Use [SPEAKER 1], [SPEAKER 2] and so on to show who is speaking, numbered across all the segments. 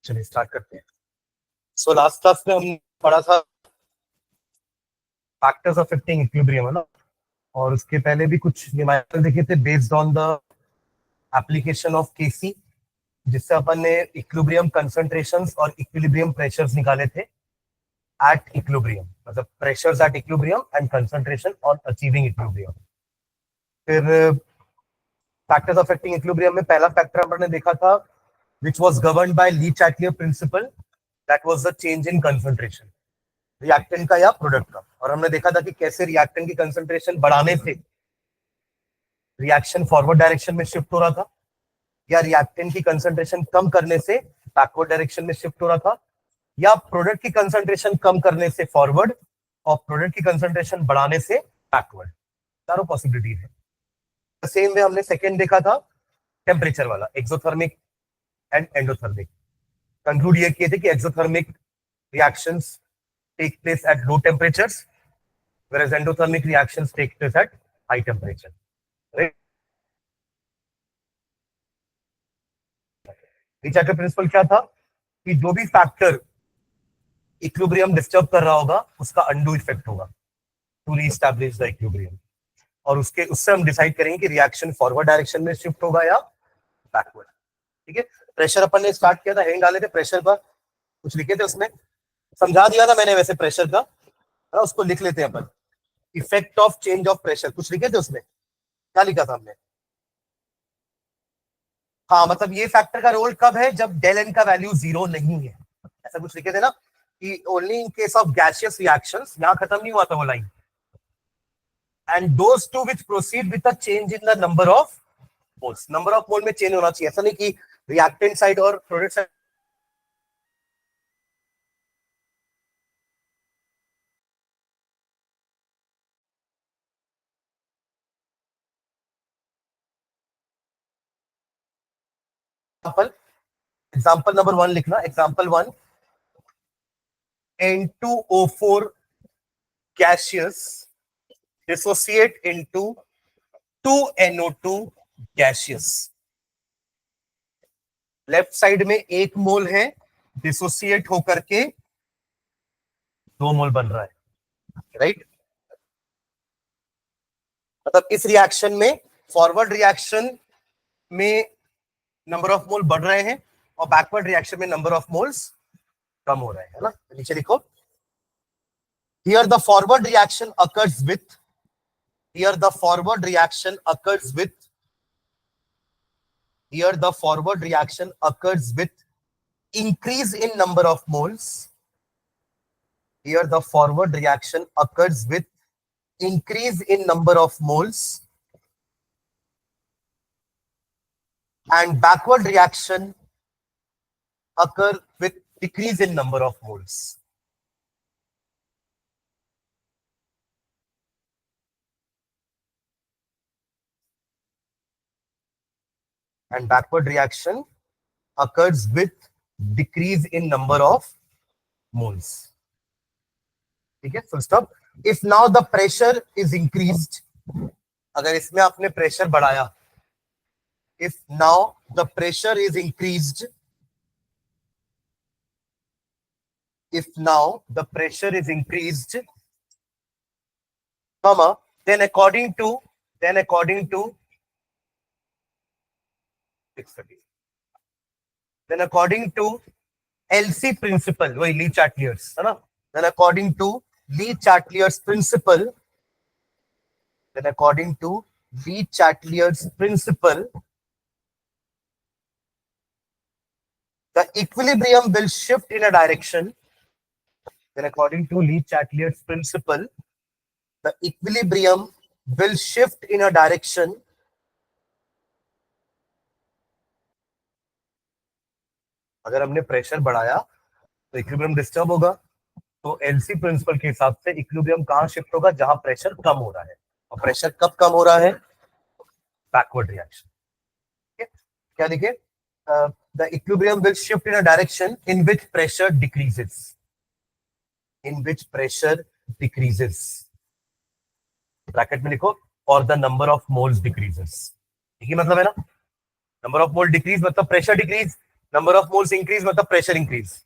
[SPEAKER 1] चलिए स्टार्ट करते हैं। सो लास्ट क्लास में हमने पढ़ा था फैक्टर्स अफेक्टिंग इक्विलिब्रियम, है ना, और उसके पहले भी कुछ न्यूमेरिकल देखे थे based on the application of K, C अपन ने इक्विलिब्रियम कंसंट्रेशंस और इक्विलिब्रियम प्रेशर्स निकाले थे एट इक्विलिब्रियम, मतलब pressures at equilibrium and concentration on achieving equilibrium. फिर फैक्टर्स अफेक्टिंग इक्विलिब्रियम में पहला फैक्टर अपन ने देखा था which was governed by Lee-Chatelier principle, that was the change in concentration, reactant का या प्रोडक्ट का। और हमने देखा था कि कैसे रिएक्टेंट की कंसंट्रेशन बढ़ाने से रिएक्शन फॉरवर्ड डायरेक्शन में शिफ्ट हो रहा था, या रिएक्टेंट की कंसंट्रेशन कम करने से बैकवर्ड डायरेक्शन में शिफ्ट हो रहा था, या प्रोडक्ट की कंसंट्रेशन कम करने से फॉरवर्ड और प्रोडक्ट की कंसंट्रेशन बढ़ाने से बैकवर्ड। चारों पॉसिबिलिटीज है। सेम वे हमने सेकेंड देखा था टेम्परेचर वाला, एक्सोथर्मिक एंड एंडोथर्मिक। कंक्लूड ये किए थे कि exothermic reactions take place at low temperatures, whereas endothermic reactions take place at high temperature, right? Le Chatelier principle क्या था कि जो भी फैक्टर इक्विलिब्रियम डिस्टर्ब कर रहा होगा उसका अनडू इफेक्ट होगा टू रीएस्टैब्लिश द इक्विलिब्रियम, और उससे हम डिसाइड करेंगे कि रिएक्शन फॉरवर्ड डायरेक्शन में शिफ्ट होगा या बैकवर्ड। ठीक है, प्रेशर अपन ने स्टार्ट किया था, हेडिंग डाले थे प्रेशर पर, कुछ लिखे थे उसमें, समझा दिया था मैंने वैसे प्रेशर का, है, उसको लिख लेते हैं अपन। Effect of change of pressure कुछ लिखे थे उसमें, क्या लिखा था हमने? हाँ, मतलब ये फैक्टर का रोल कब है? जब डेल एन का वैल्यू 0 नहीं है, ऐसा कुछ लिखे थे ना, कि only in case of gaseous reactions, यहां खत्म नहीं हुआ था वो line, and those two which proceed with a change in the number of moles. Number of मोल में चेंज होना चाहिए, ऐसा नहीं कि रिएक्टेंट साइड और प्रोडक्ट साइड एग्जाम्पल नंबर 1 लिखना। Example 1, N2O4 gaseous dissociate into 2NO2 gaseous। Left side में 1 मोल है, डिसोसिएट होकर के 2 मोल बन रहा है, राइट? मतलब इस रिएक्शन में फॉरवर्ड रिएक्शन में नंबर ऑफ मोल बढ़ रहे हैं और बैकवर्ड रिएक्शन में नंबर ऑफ मोल्स कम हो रहे हैं, है ना? नीचे लिखो, here the forward reaction occurs with here the forward reaction occurs with here the forward reaction occurs with increase in number of moles, here the forward reaction occurs with increase in number of moles, and backward reaction occur with decrease in number of moles. And backward reaction occurs with decrease in number of moles. ठीक है, full stop. If now the pressure is increased, अगर इसमें आपने pressure बढ़ाया, if now the pressure is increased, if now the pressure is increased, comma, then according to LC principle, वही ली-चैटलियर्स, है ना? Then according to ली-चैटलियर्स principle, the equilibrium will shift in a direction. Then according to ली-चैटलियर्स principle, the equilibrium will shift in a direction अगर हमने pressure बढ़ाया तो equilibrium disturb होगा, तो LC principal के हिसाब से इक्विलिब्रियम कहां शिफ्ट होगा? जहां प्रेशर कम हो रहा है। और प्रेशर कब कम हो रहा है? Backward reaction. क्या लिखे? The equilibrium will shift in a direction in which pressure decreases, bracket में लिखो, और the number of moles decreases. ठीक है, मतलब है ना, नंबर ऑफ मोल डिक्रीज मतलब pressure decrease, number of moles increase मतलब प्रेशर इंक्रीज।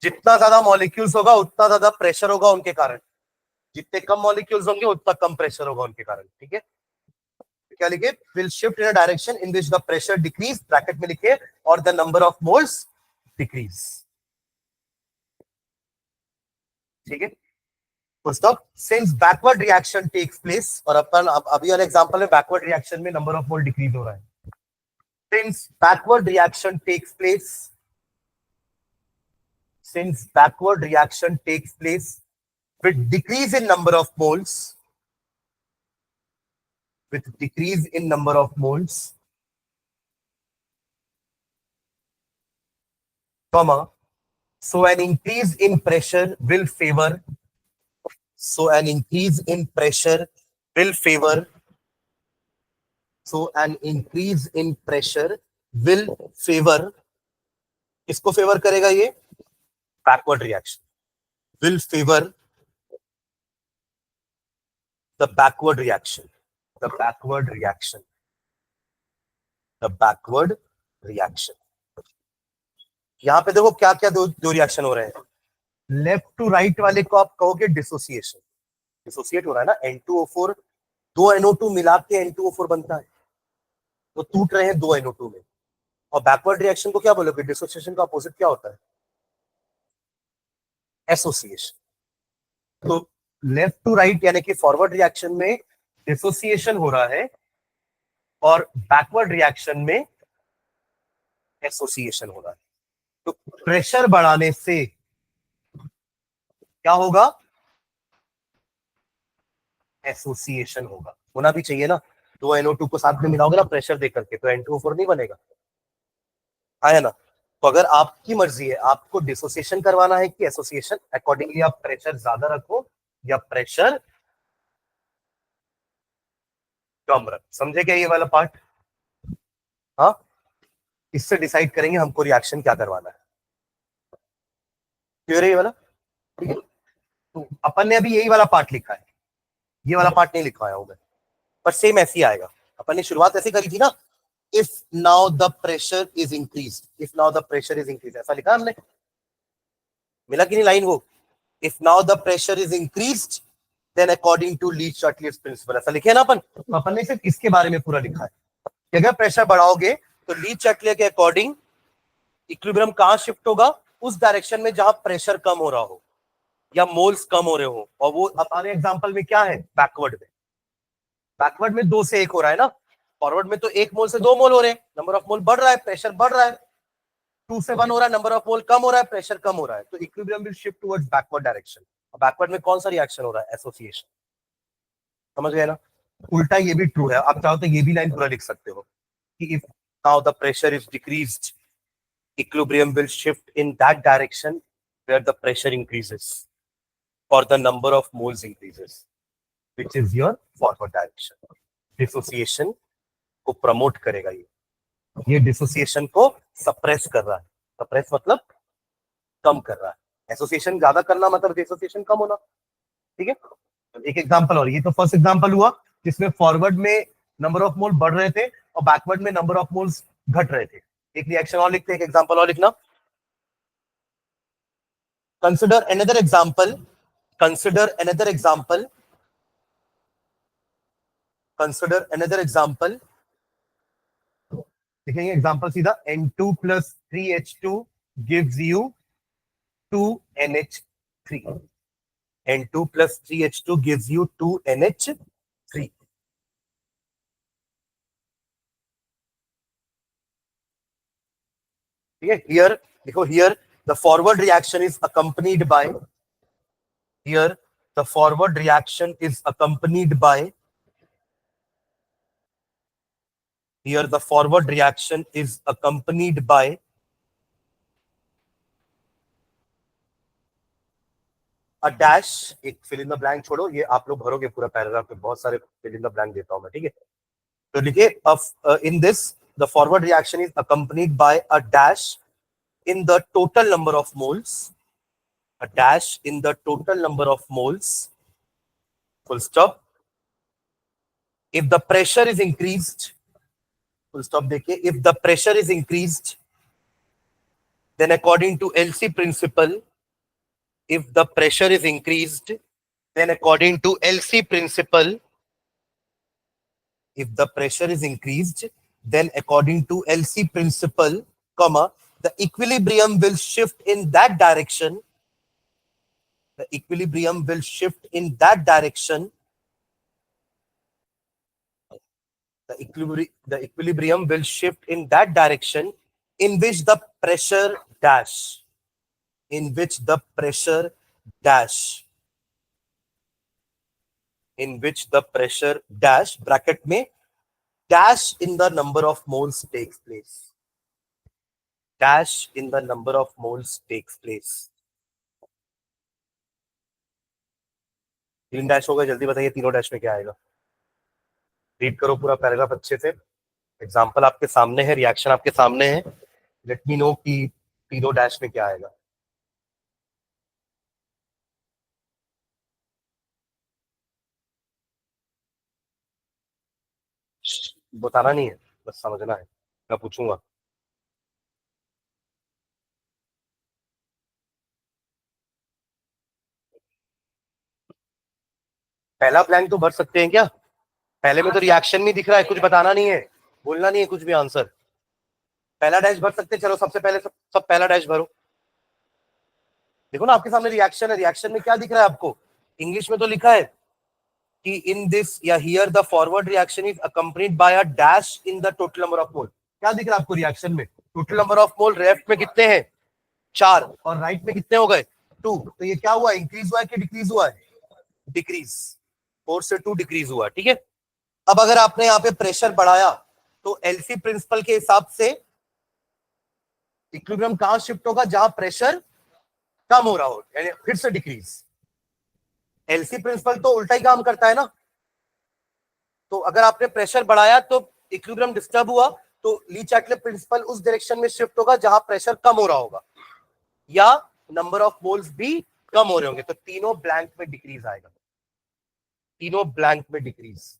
[SPEAKER 1] जितना ज्यादा मॉलिक्यूल्स होगा उतना ज्यादा प्रेशर होगा उनके कारण, जितने कम मॉलिक्यूल्स होंगे उतना कम प्रेशर होगा उनके कारण। ठीक है, क्या लिखे, will shift in a direction in which the pressure decreases, bracket में लिखे, और the number of moles decreases. ठीक है, stop. Since backward reaction takes place, और अपन अभी वाले एग्जांपल में बैकवर्ड रिएक्शन में नंबर ऑफ मोल डिक्रीज हो रहा है। Since backward reaction takes place, since backward reaction takes place with decrease in number of moles, with decrease in number of moles, comma, so an increase in pressure will favor, so an increase in pressure will favor, so an increase in pressure will favor, किसको favour करेगा ये, backward reaction, will favor the backward reaction, the backward reaction, the backward reaction। यहां पे देखो क्या क्या दो reaction हो रहे हैं। लेफ्ट टू राइट वाले को आप कहोगे डिसोसिएशन, डिसोसिएट हो रहा है ना, N2O4 दो NO2 मिला के N2O4 बनता है, तो टूट रहे हैं दो NO2 में। और बैकवर्ड रिएक्शन को क्या बोलोगे, डिसोसिएशन का अपोजिट क्या होता है, एसोसिएशन। तो लेफ्ट टू राइट यानी कि फॉरवर्ड रिएक्शन में डिसोसिएशन हो रहा है और बैकवर्ड रिएक्शन में एसोसिएशन हो रहा है। तो प्रेशर बढ़ाने से क्या होगा, एसोसिएशन होगा। होना भी चाहिए ना, दो NO2 को साथ में मिलाओगे ना प्रेशर दे करके, तो N2O4 नहीं बनेगा, आया ना। तो अगर आपकी मर्जी है आपको डिसोसिएशन करवाना है कि एसोसिएशन, अकॉर्डिंगली आप प्रेशर ज्यादा रखो या प्रेशर कम रख। समझे क्या ये वाला पार्ट, हाँ, इससे डिसाइड करेंगे हमको रिएक्शन क्या करवाना है। क्लियर है ये वाला, ठीक है। तो अपन ने अभी यही वाला पार्ट लिखा है, ये वाला पार्ट नहीं लिखवाया हूं मैं, पर सेम ऐसे ही आएगा। अपन ने शुरुआत ऐसे करी थी ना, if now the pressure is increase, if now the pressure is increase, ऐसा लिखा हमने, मिला कि नहीं लाइन वो, if now the pressure is increased then according to Le Chatelier's principle, ऐसा लिखे ना अपन। तो अपन ने सिर्फ इसके बारे में पूरा लिखा है कि अगर प्रेशर बढ़ाओगे तो ली-चार्टियर के अकॉर्डिंग इक्विलिब्रियम कहां शिफ्ट होगा, उस डायरेक्शन में जहां प्रेशर कम हो रहा हो या मोल्स कम हो रहे हो। और वो हमारे एग्जांपल में क्या है, बैकवर्ड में, बैकवर्ड में 2 से 1 हो रहा है ना, फॉरवर्ड में तो 1 मोल से 2 मोल हो रहे हैं, नंबर ऑफ मोल बढ़ रहा है, प्रेशर बढ़ रहा है, 2 से 1 हो रहा है, नंबर ऑफ मोल कम हो रहा है, प्रेशर कम हो रहा है, तो equilibrium will shift towards backward direction. Backward में कौन सा रिएक्शन हो रहा है, एसोसिएशन। समझ गए ना। उल्टा ये भी ट्रू है, आप चाहो तो ये भी लाइन पूरा लिख सकते हो कि if now the pressure is decreased equilibrium will shift in that direction where the pressure increases or the number of moles increases, which is your forward direction. Dissociation को प्रमोट करेगा ये डिसोसिएशन को suppress कर रहा है, suppress मतलब कम कर रहा है, एसोसिएशन ज्यादा करना मतलब डिसोसिएशन कम होना। ठीक है, एक एग्जांपल और, ये तो फर्स्ट एग्जांपल हुआ जिसमें फॉरवर्ड में नंबर ऑफ मोल बढ़ रहे थे और बैकवर्ड में नंबर ऑफ मोल्स घट रहे थे। एक रिएक्शन और लिखते हैं, एक एग्जांपल और लिखना। Consider another example, consider another example, consider another example. लिखेंगे एग्जांपल सीधा, N2 plus 3H2 gives you 2NH3, N2 plus 3H2 gives you 2NH3। ठीक है, हियर देखो, here the forward reaction is accompanied by, here the forward reaction is accompanied by, here the forward reaction is accompanied by a dash, एक fill in the blank छोड़ो, ये आप लोग भरोगे पूरा paragraph में, बहुत सारे fill in the blank देता हूं मैं, ठीक है। तो लिखिए in this the forward reaction is accompanied by a dash in the total number of moles, a dash in the total number of moles, full stop। if the pressure is increased, full stop देखिए, if the pressure is increased, then according to LC principle, if the pressure is increased, then according to LC principle, if the pressure is increased, then according to LC principle, comma, the equilibrium will shift in that direction. The equilibrium will shift in that direction. The equilibrium will shift in that direction in which the pressure dash, in which the pressure dash, in which the pressure dash, bracket में, dash in the number of moles takes place. Dash in the number of moles takes place. तीन dash हो गए, जल्दी बताइए तीनों dash में क्या आएगा. रीड करो पूरा पैराग्राफ अच्छे से. एग्जाम्पल आपके सामने है, रिएक्शन आपके सामने है. लेट मी नो कि तीनों डैश में क्या आएगा. बताना नहीं है, बस समझना है. मैं पूछूंगा. पहला ब्लैंक तो भर सकते हैं क्या? पहले में तो रिएक्शन में दिख रहा है, कुछ बताना नहीं है, बोलना नहीं है कुछ भी आंसर. पहला डैश भर सकते हैं. चलो सबसे पहले सब पहला डैश भरो. देखो ना आपके सामने रिएक्शन है. रिएक्शन में क्या दिख रहा है आपको? इंग्लिश में तो लिखा है कि इन दिस या here the forward reaction is accompanied by a dash in the total number of मोल. क्या दिख रहा है आपको रिएक्शन में? Total number of mole left में कितने हैं? 4. और राइट में कितने हो गए? 2. तो ये क्या हुआ? इंक्रीज हुआ है कि डिक्रीज हुआ है? डिक्रीज. 4 से 2 डिक्रीज हुआ. ठीक है. अब अगर आपने यहाँ पे प्रेशर बढ़ाया तो एलसी प्रिंसिपल के हिसाब से इक्विलिब्रियम कहां शिफ्ट होगा? जहां प्रेशर कम हो रहा हो, यानी फिर से डिक्रीज. एलसी प्रिंसिपल तो उल्टा ही काम करता है ना. तो अगर आपने प्रेशर बढ़ाया तो इक्विलिब्रियम डिस्टर्ब हुआ, तो ली चैटले प्रिंसिपल उस डायरेक्शन में शिफ्ट होगा जहां प्रेशर कम हो रहा होगा या नंबर ऑफ मोल्स भी कम हो रहे होंगे. तो तीनों ब्लैंक में डिक्रीज आएगा. तीनों ब्लैंक में डिक्रीज.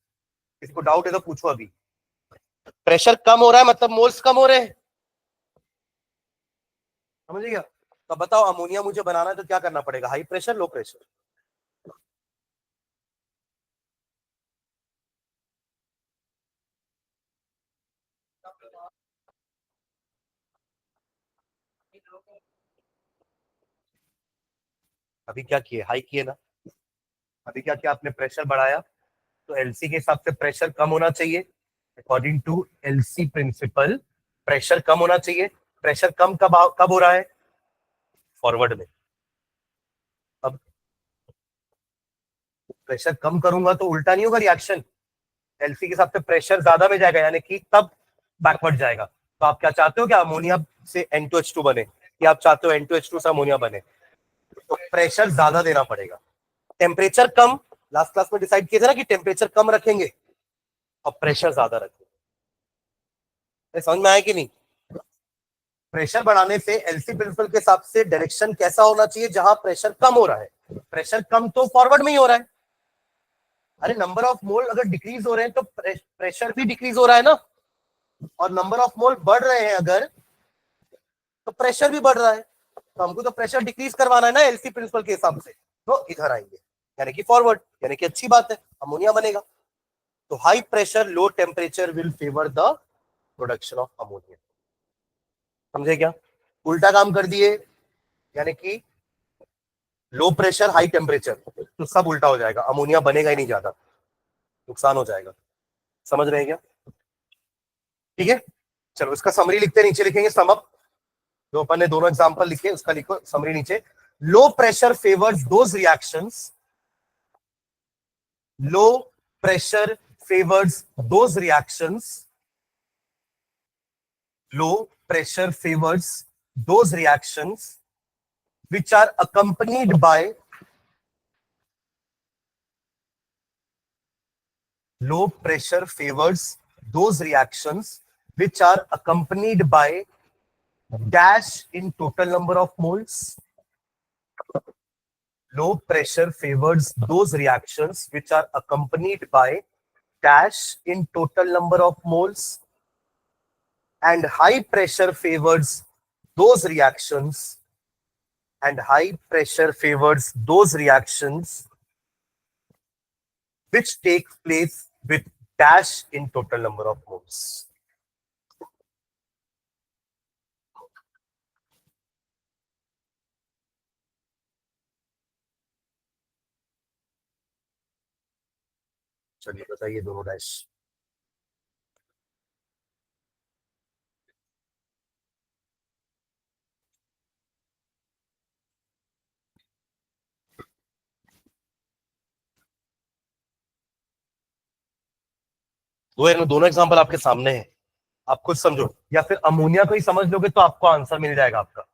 [SPEAKER 1] इसको डाउट है तो पूछो अभी. प्रेशर कम हो रहा है मतलब मोल्स कम हो रहे हैं. समझिएगा. तो बताओ अमोनिया मुझे बनाना है तो क्या करना पड़ेगा? High pressure, low pressure? अभी क्या किए? हाई किए ना. अभी क्या किया आपने? प्रेशर बढ़ाया. तो एलसी के हिसाब से प्रेशर कम होना चाहिए. According to LC principle pressure कम होना चाहिए. प्रेशर कम कब हो रहा है? फॉरवर्ड में. अब प्रेशर कम करूंगा तो उल्टा नहीं होगा रिएक्शन. एलसी के हिसाब से प्रेशर ज्यादा में जाएगा, यानी कि तब बैकवर्ड जाएगा. तो आप क्या चाहते हो? क्या अमोनिया से N2H2 बने, कि आप चाहते हो N2H2 से अमोनिया बने? तो प्रेशर ज्यादा देना पड़ेगा. टेम्परेचर कम, लास्ट क्लास में डिसाइड किया था ना कि टेम्परेचर कम रखेंगे और प्रेशर ज्यादा रखेंगे. समझ में आया कि नहीं? प्रेशर बढ़ाने से एलसी प्रिंसिपल के हिसाब से डायरेक्शन कैसा होना चाहिए? जहां प्रेशर कम हो रहा है. प्रेशर कम तो फॉरवर्ड में ही हो रहा है. अरे नंबर ऑफ मोल अगर डिक्रीज हो रहे हैं तो प्रेशर भी डिक्रीज हो रहा है ना. और नंबर ऑफ मोल बढ़ रहे हैं अगर, तो प्रेशर भी बढ़ रहा है. तो हमको तो प्रेशर डिक्रीज करवाना है ना एलसी प्रिंसिपल के हिसाब से. तो इधर आएंगे, यानी कि फॉरवर्ड, यानी कि अच्छी बात है, अमोनिया बनेगा. तो high pressure low temperature will favour the production of ammonia. समझे क्या? उल्टा काम कर दिए, यानी कि लो प्रेशर हाई टेम्परेचर, तो सब उल्टा हो जाएगा. अमोनिया बनेगा ही नहीं, ज्यादा नुकसान हो जाएगा. समझ रहे हैं क्या? ठीक है. चलो इसका समरी लिखते, नीचे लिखेंगे सम अप. जो अपन ने दोनों एग्जांपल लिखे उसका लिखो समरी नीचे. Low pressure favours those reactions, low pressure favours those reactions, low pressure favours those reactions which are accompanied by low pressure favors those reactions which are accompanied by dash in total number of moles. Low pressure favors those reactions which are accompanied by dash in total number of moles, and high pressure favors those reactions and high pressure favors those reactions which take place with dash in total number of moles. चलिए बताइए दोनों dash. दोनों example आपके सामने है, आप खुद समझो, या फिर अमोनिया को ही समझ लोगे तो आपको आंसर मिल जाएगा आपका।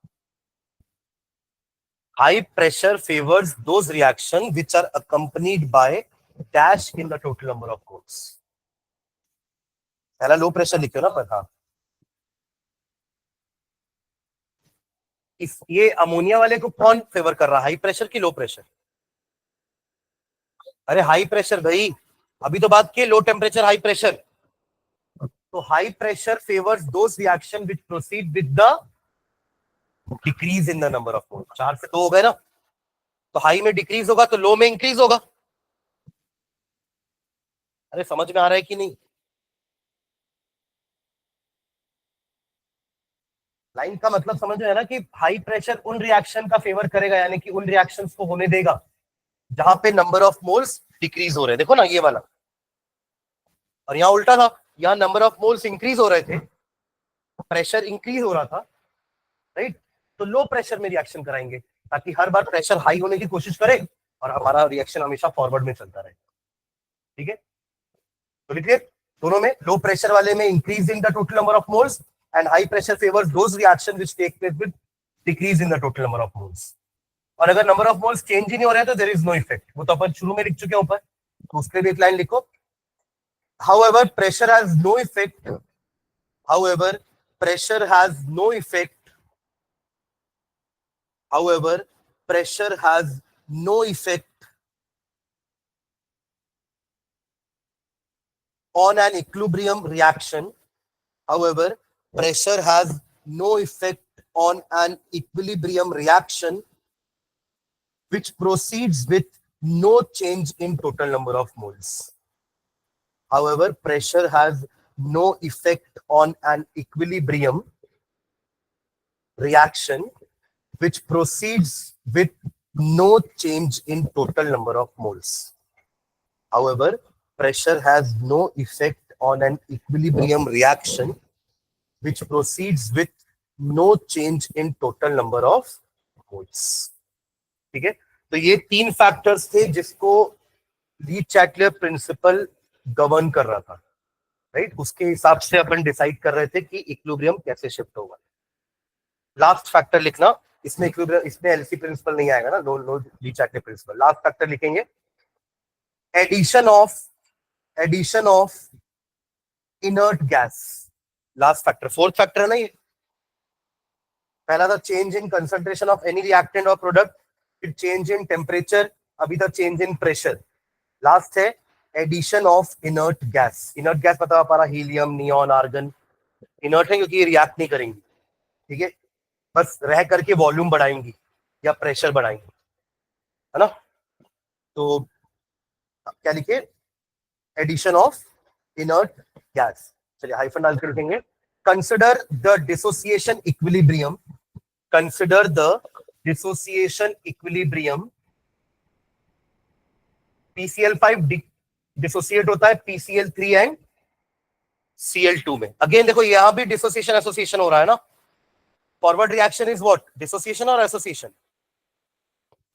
[SPEAKER 1] High pressure favours those reaction which are accompanied by dash in the total number of moles. पहला लो प्रेशर लिखो ना पर। हाँ, इस ये अमोनिया वाले को कौन फेवर कर रहा है, हाई प्रेशर की लो प्रेशर? अरे हाई प्रेशर भाई, अभी तो बात की लो टेम्परेचर हाई प्रेशर। तो high pressure favours those reaction which proceed with the decrease in the number of moles. 4 से 2 हो गए ना, तो हाई में डिक्रीज होगा तो लो में इंक्रीज होगा। अरे समझ में आ रहा है कि नहीं? लाइन का मतलब समझ में है ना कि हाई प्रेशर उन रिएक्शन का फेवर करेगा, यानी कि उन रिएक्शंस को होने देगा जहां पे नंबर ऑफ मोल्स डिक्रीज हो रहे हैं। देखो ना ये वाला, और यहाँ उल्टा था, यहाँ नंबर ऑफ मोल्स इंक्रीज हो रहे थे, प्रेशर इंक्रीज हो रहा था, राइट? तो लो प्रेशर में रिएक्शन कराएंगे ताकि हर बार प्रेशर हाई होने की कोशिश करे और हमारा रिएक्शन हमेशा फॉरवर्ड में चलता रहे। ठीक है, तो लिखिए दोनों में, लो प्रेशर वाले में increase in the total number of moles and high pressure favours those reaction which take place with decrease in the total number of moles. और अगर नंबर ऑफ मोल्स चेंज ही नहीं हो रहे हैं तो देयर इज नो इफेक्ट। वो तो अपन शुरू में लिख चुके हैं ऊपर, तो उसके लिए एक लाइन लिखो, however pressure has no effect, however pressure has no effect, however pressure has no effect on an equilibrium reaction, however pressure has no effect on an equilibrium reaction which proceeds with no change in total number of moles. However, pressure has no effect on an equilibrium reaction which proceeds with no change in total number of moles. However, pressure has no effect on an equilibrium reaction which proceeds with no change in total number of moles. ठीक है, तो ये 3 factors थे जिसको ली-चैटलियर principal govern कर रहा था, right? उसके हिसाब से अपन डिसाइड कर रहे थे कि इक्विलिब्रियम कैसे शिफ्ट होगा। लास्ट फैक्टर लिखना, इसमें इक्विलिब्रियम, इसमें एलसी प्रिंसिपल नहीं आएगा ना, लो ली-चैटलियर प्रिंसिपल। लास्ट फैक्टर लिखेंगे addition of inert gas. Last factor, fourth factor है ना ये। पहला था change in concentration of any reactant और प्रोडक्ट, फिर चेंज इन टेम्परेचर, अभी तक चेंज इन प्रेशर। लास्ट है addition of inert gas. Inert gas पता हमारा हीलियम, नियॉन, आर्गन इनर्ट है क्योंकि ये रिएक्ट नहीं करेंगी, ठीक है, बस रह करके वॉल्यूम बढ़ाएंगी या प्रेशर बढ़ाएंगी, है ना? तो क्या लिखे, एडिशन ऑफ इनर्ट गैस। चलिए हाइफन डाल के लिखेंगे, consider the dissociation equilibrium, consider the dissociation equilibrium. PCl5 dissociate होता है PCl3 एंड Cl2 में। अगेन देखो यहां भी डिसोसिएशन एसोसिएशन हो रहा है ना। Forward reaction is what, dissociation और एसोसिएशन।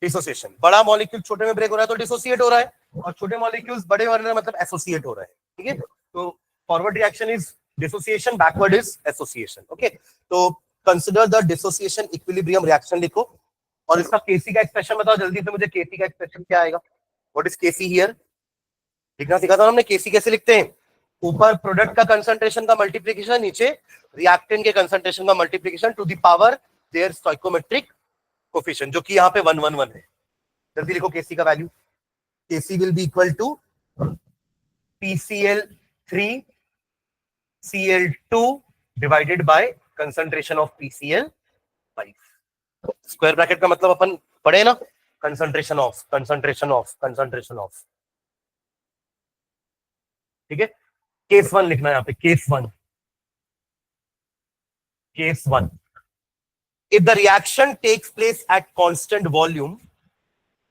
[SPEAKER 1] डिसोसिएशन, बड़ा मॉलिक्यूल छोटे में ब्रेक हो रहा है तो डिसोसिएट हो रहा है, और छोटे मॉलिक्यूल्स बड़े हो रहे हैं मतलब एसोसिएट हो रहा है, ठीक है? तो forward reaction is dissociation, backward is association. Okay, तो consider the dissociation equilibrium reaction लिखो, और इसका केसी का एक्सप्रेशन बताओ जल्दी से मुझे। केसी का एक्सप्रेशन क्या आएगा? What is KC here? लिखना सीखा था हमने। केसी कैसे लिखते हैं? ऊपर प्रोडक्ट का कंसंट्रेशन का मल्टीप्लिकेशन, नीचे रिएक्टेंट के कंसंट्रेशन का multiplication to the power their stoichiometric coefficient, जो कि यहाँ पे 111 है। जल्दी लिखो केसी का value. KC will be equal to PCl3 Cl2 divided by concentration of PCl 5। Square bracket का मतलब अपन पढ़े ना, concentration of, concentration of, concentration of. ठीक है, केस 1 लिखना है यहाँ पे, case 1, case 1। If the reaction takes place at constant volume,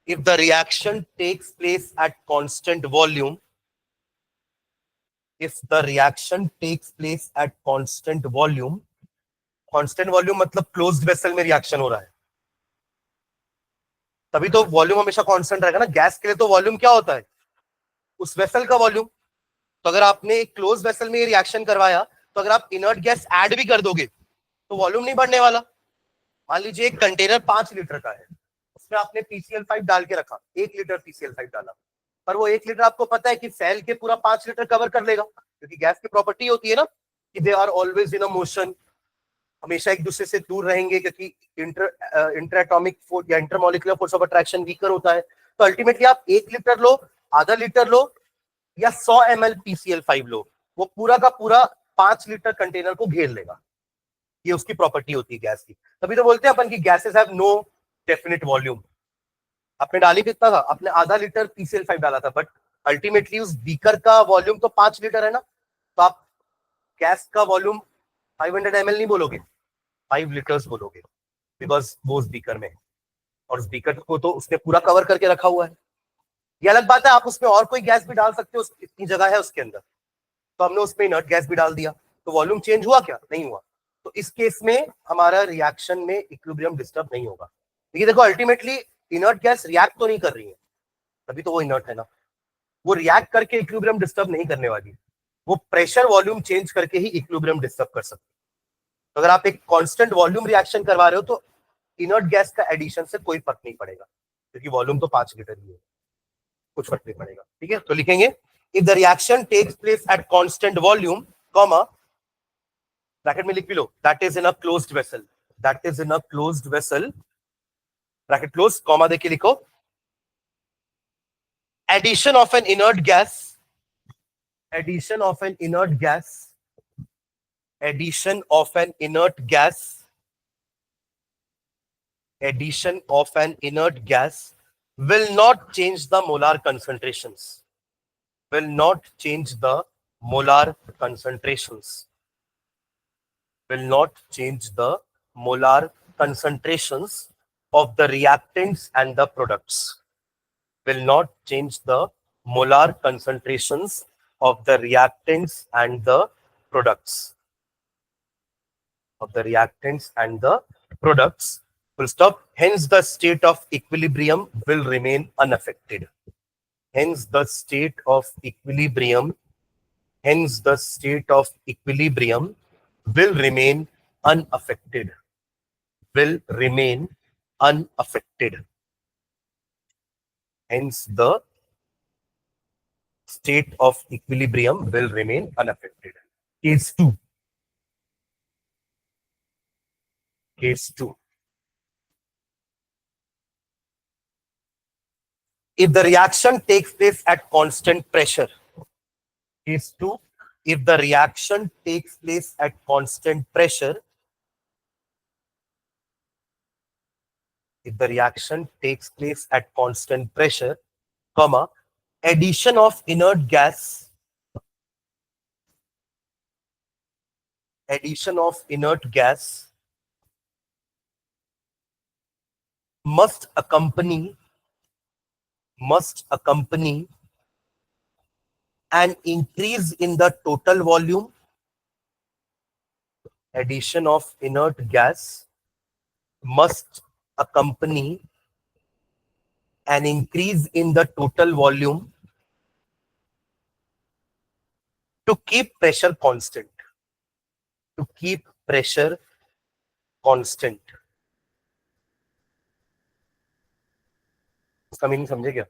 [SPEAKER 1] if the reaction takes place at constant volume, if the reaction takes place at constant volume, constant volume मतलब closed vessel में reaction हो रहा है, तभी तो volume हमेशा constant रहेगा ना। गैस के लिए तो वॉल्यूम क्या होता है, उस वेसल का वॉल्यूम। तो अगर आपने एक क्लोज वेसल में ये रिएक्शन करवाया, तो अगर आप इनर्ट गैस ऐड भी कर दोगे तो वॉल्यूम नहीं बढ़ने वाला। मान लीजिए एक कंटेनर 5 लीटर का है, उसमें आपने PCl5 डाल के रखा, 1 लीटर PCl5 डाला, पर वो 1 लीटर आपको पता है कि सेल के पूरा 5 लीटर कवर कर लेगा, क्योंकि गैस की प्रॉपर्टी होती है ना कि they are always in a motion, हमेशा एक दूसरे से दूर रहेंगे, क्योंकि इंटर एटॉमिक फोर्स या intermolecular force of attraction weaker होता है। तो अल्टीमेटली आप 1 लीटर लो, आधा लीटर लो, या 100 ml PCl5 लो, वो पूरा का पूरा 5 लीटर कंटेनर को घेर लेगा। ये उसकी प्रॉपर्टी होती है गैस की। तभी तो बोलते हैं अपन की gases have no definite volume. आपने डाली कितना था, आपने आधा लीटर PCl5 डाला था, बट अल्टीमेटली उस बीकर का वॉल्यूम तो 5 लीटर है ना, तो आप गैस का वॉल्यूम 500 ml नहीं बोलोगे, 5 लीटर्स बोलोगे, बिकॉज वो उस बीकर में है, और उस बीकर को तो उसने पूरा कवर करके रखा हुआ है। ये अलग बात है, आप उसमें और कोई गैस भी डाल सकते हो, इतनी जगह है उसके अंदर, तो हमने उसमें इनर्ट गैस भी डाल दिया, तो वॉल्यूम चेंज हुआ क्या, नहीं हुआ। तो इस केस में हमारा रिएक्शन में इक्विलिब्रियम डिस्टर्ब नहीं होगा। ये देखो अल्टीमेटली इनर्ट गैस रिएक्ट तो नहीं कर रही है, तभी तो वो इनर्ट है ना, वो रिएक्ट करके इक्विलिब्रियम डिस्टर्ब नहीं करने वाली, वो प्रेशर वॉल्यूम चेंज करके ही इक्विलिब्रियम डिस्टर्ब कर सकती है। तो अगर आप एक कांस्टेंट वॉल्यूम रिएक्शन करवा रहे हो तो इनर्ट गैस का एडिशन से कोई फर्क नहीं पड़ेगा, क्योंकि वॉल्यूम तो 5 लीटर ही है, कुछ फर्क नहीं पड़ेगा। ठीक है, तो लिखेंगे if the reaction takes place at constant volume, comma, bracket में लिख भी लो, that is in a closed vessel, that is in a closed vessel, bracket close, comma देके लिखो, addition of an inert gas, addition of an inert gas, addition of an inert gas, addition of an inert gas will not change the molar concentrations, will not change the molar concentrations, will not change the molar concentrations of the reactants and the products, will not change the molar concentrations of the reactants and the products, of the reactants and the products, full stop. Hence the state of equilibrium will remain unaffected. Hence the state of equilibrium, hence the state of equilibrium will remain unaffected, will remain unaffected. Hence the state of equilibrium will remain unaffected. Case 2. Case 2. If the reaction takes place at constant pressure. Case 2. If the reaction takes place at constant pressure, if the reaction takes place at constant pressure, comma, addition of inert gas, addition of inert gas must accompany an increase in the total volume. Addition of inert gas must accompany an increase in the total volume to keep pressure constant, to keep pressure constant. उसका meaning समझे क्या,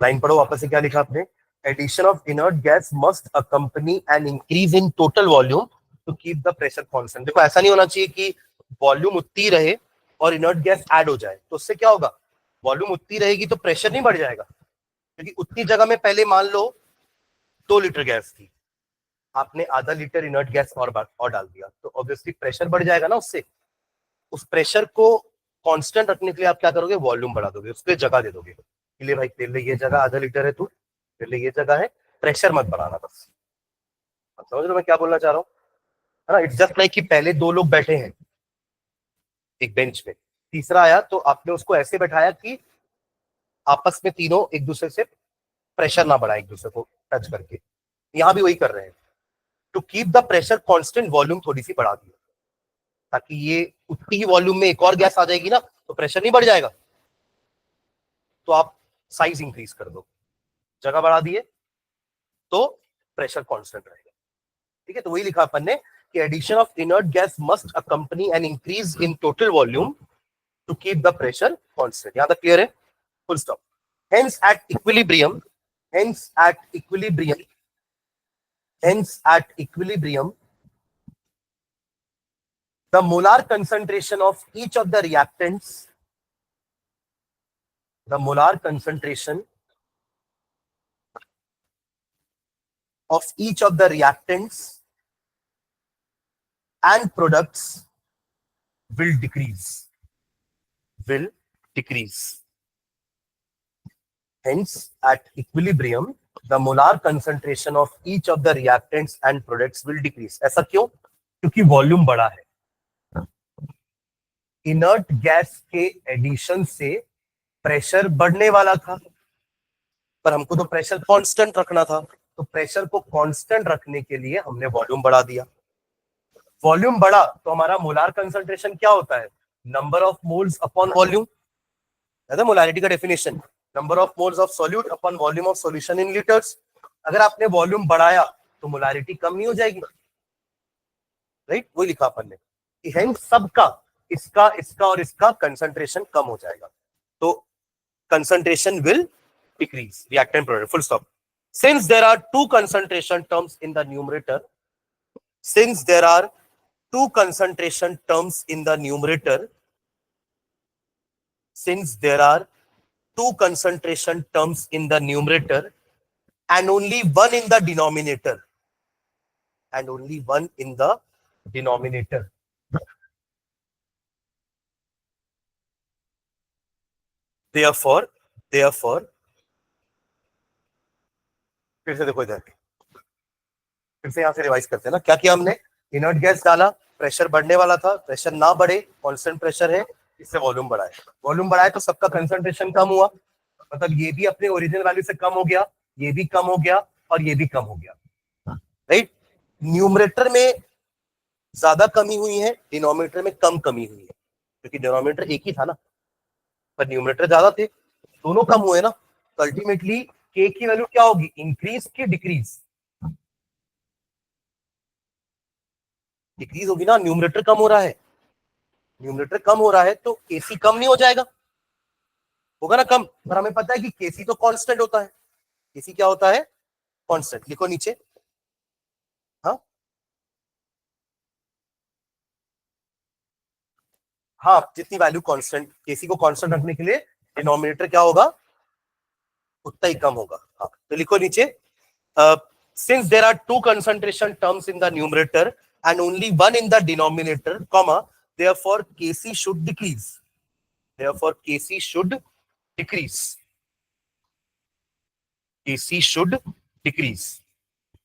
[SPEAKER 1] line पढ़ो वापस से, क्या लिखा आपने, addition of inert gas must accompany an increase in total volume to keep the pressure constant. देखो ऐसा नहीं होना चाहिए कि वॉल्यूम उतनी रहे और इनर्ट गैस ऐड हो जाए, तो उससे क्या होगा, वॉल्यूम उतनी रहेगी तो प्रेशर नहीं बढ़ जाएगा, क्योंकि उतनी जगह में पहले मान लो 2 लीटर गैस थी, आपने आधा लीटर इनर्ट गैस और डाल दिया, तो ऑब्वियसली प्रेशर बढ़ जाएगा ना उससे। उस प्रेशर को कांस्टेंट रखने के लिए आप क्या करोगे, वॉल्यूम बढ़ा दोगे, उसके जगह दे दोगे कि ले भाई तेरे लिए ये जगह आधा लीटर है, तू तेरे लिए ये जगह है, प्रेशर मत बढ़ाना बस। आप समझ रहे हो मैं क्या बोलना चाह रहा हूँ, है ना। इट्स जस्ट लाइक कि पहले दो लोग बैठे हैं एक बेंच पे, तीसरा आया तो आपने उसको ऐसे बैठाया कि आपस में तीनों एक दूसरे से प्रेशर ना बढ़ाए एक दूसरे को टच करके। यहां भी वही कर रहे हैं, to keep the pressure constant volume थोड़ी सी बढ़ा दी, ताकि ये उतनी ही वॉल्यूम में एक और गैस आ जाएगी ना तो प्रेशर नहीं बढ़ जाएगा, तो आप साइज इंक्रीज कर दो, जगह बढ़ा दिए तो प्रेशर कांस्टेंट रहेगा। ठीक है, तो वही लिखा अपन ने कि addition of inert gas must accompany an increase in total volume to keep the pressure constant. यहां तक क्लियर है, full stop. Hence at equilibrium, hence at equilibrium, hence at equilibrium the molar concentration of each of the reactants, the molar concentration of each of the reactants and products will decrease, will decrease. Hence at equilibrium the molar concentration of each of the reactants and products will decrease. ऐसा क्यों? क्योंकि volume बढ़ा है। Inert gas के addition से pressure बढ़ने वाला था, पर हमको तो प्रेशर कांस्टेंट रखना था, तो प्रेशर को कांस्टेंट रखने के लिए हमने वॉल्यूम बढ़ा दिया। वॉल्यूम बढ़ा तो हमारा मोलार कंसंट्रेशन क्या होता है, number of moles upon volume, molarity का definition, number of moles of solute upon volume of solution in litres. अगर आपने वॉल्यूम बढ़ाया तो मोलारिटी कम नहीं हो जाएगी, राइट। वही लिखा अपन ने कि हेंस सबका, इसका, इसका और इसका कंसंट्रेशन कम हो जाएगा, तो concentration will decrease, reactant product, full stop. Since there are two concentration terms in the numerator, since there are two concentration terms in the numerator, since there are two concentration terms in the numerator and only one in the denominator, and only one in the denominator, therefore फिर से देखो इधर, फिर से यहां से revise करते हैं ना, क्या किया हमने, इनर्ट गैस डाला, प्रेशर बढ़ने वाला था, प्रेशर ना बढ़े, कांस्टेंट प्रेशर है, इससे वॉल्यूम बढ़ाए, वॉल्यूम बढ़ाए तो सबका कंसंट्रेशन कम हुआ, मतलब ये भी अपने ओरिजिनल वैल्यू से कम हो गया, ये भी कम हो गया और ये भी कम हो गया, राइट। न्यूमरेटर में ज्यादा कमी हुई है, डिनोमिनेटर में कम कमी हुई है, क्योंकि डिनोमिनेटर एक ही था ना, पर न्यूमरेटर ज्यादा थे, दोनों कम हुए ना, तो अल्टीमेटली के की वैल्यू क्या होगी, इंक्रीज की डिक्रीज, डिक्रीज होगी ना, न्यूमरेटर कम हो रहा है, न्यूमरेटर कम हो रहा है तो केसी कम नहीं हो जाएगा, होगा ना कम, पर हमें पता है कि केसी तो कांस्टेंट होता है, केसी क्या होता है, कांस्टेंट, लिखो नीचे, हाँ हाँ, जितनी वैल्यू कांस्टेंट, केसी को कांस्टेंट रखने के लिए डिनोमिनेटर क्या होगा, उतना ही कम होगा, हाँ, तो लिखो नीचे, since there are two concentration terms in the numerator and only one in the denominator, comma, therefore Kc should decrease, therefore Kc should decrease, Kc should decrease,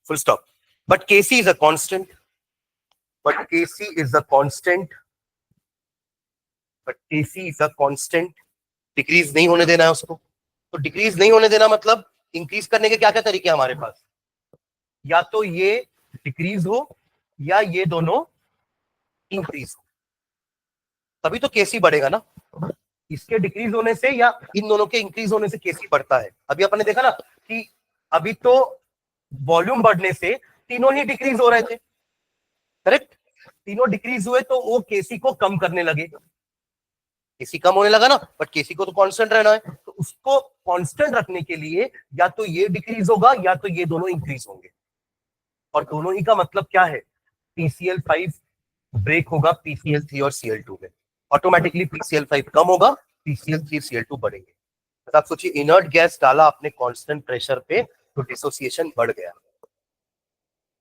[SPEAKER 1] full stop. But Kc is a constant, but Kc is a constant, but Kc is a constant, decrease नहीं होने देना है उसको, तो decrease नहीं होने देना मतलब इंक्रीज करने के क्या क्या तरीके हमारे पास, या तो ये डिक्रीज हो या ये दोनों इंक्रीज हो, तभी तो केसी बढ़ेगा ना, इसके डिक्रीज होने से या इन दोनों के इंक्रीज होने से केसी बढ़ता है। अभी अपन ने देखा ना कि अभी तो वॉल्यूम बढ़ने से तीनों ही डिक्रीज हो रहे थे, करेक्ट, तीनों डिक्रीज हुए तो वो केसी को कम करने लगे, केसी कम होने लगा ना, बट केसी को तो कांस्टेंट रहना है, तो उसको कांस्टेंट रखने के लिए या तो ये डिक्रीज होगा या तो ये दोनों इंक्रीज होंगे, और दोनों ही का मतलब क्या है, PCl5 ब्रेक होगा PCl3 और Cl2 में, ऑटोमेटिकली PCl5 कम होगा, PCl3 Cl2 बढ़ेंगे। तो आप सोचिए इनर्ट गैस डाला आपने कांस्टेंट प्रेशर पे तो डिसोसिएशन बढ़ गया,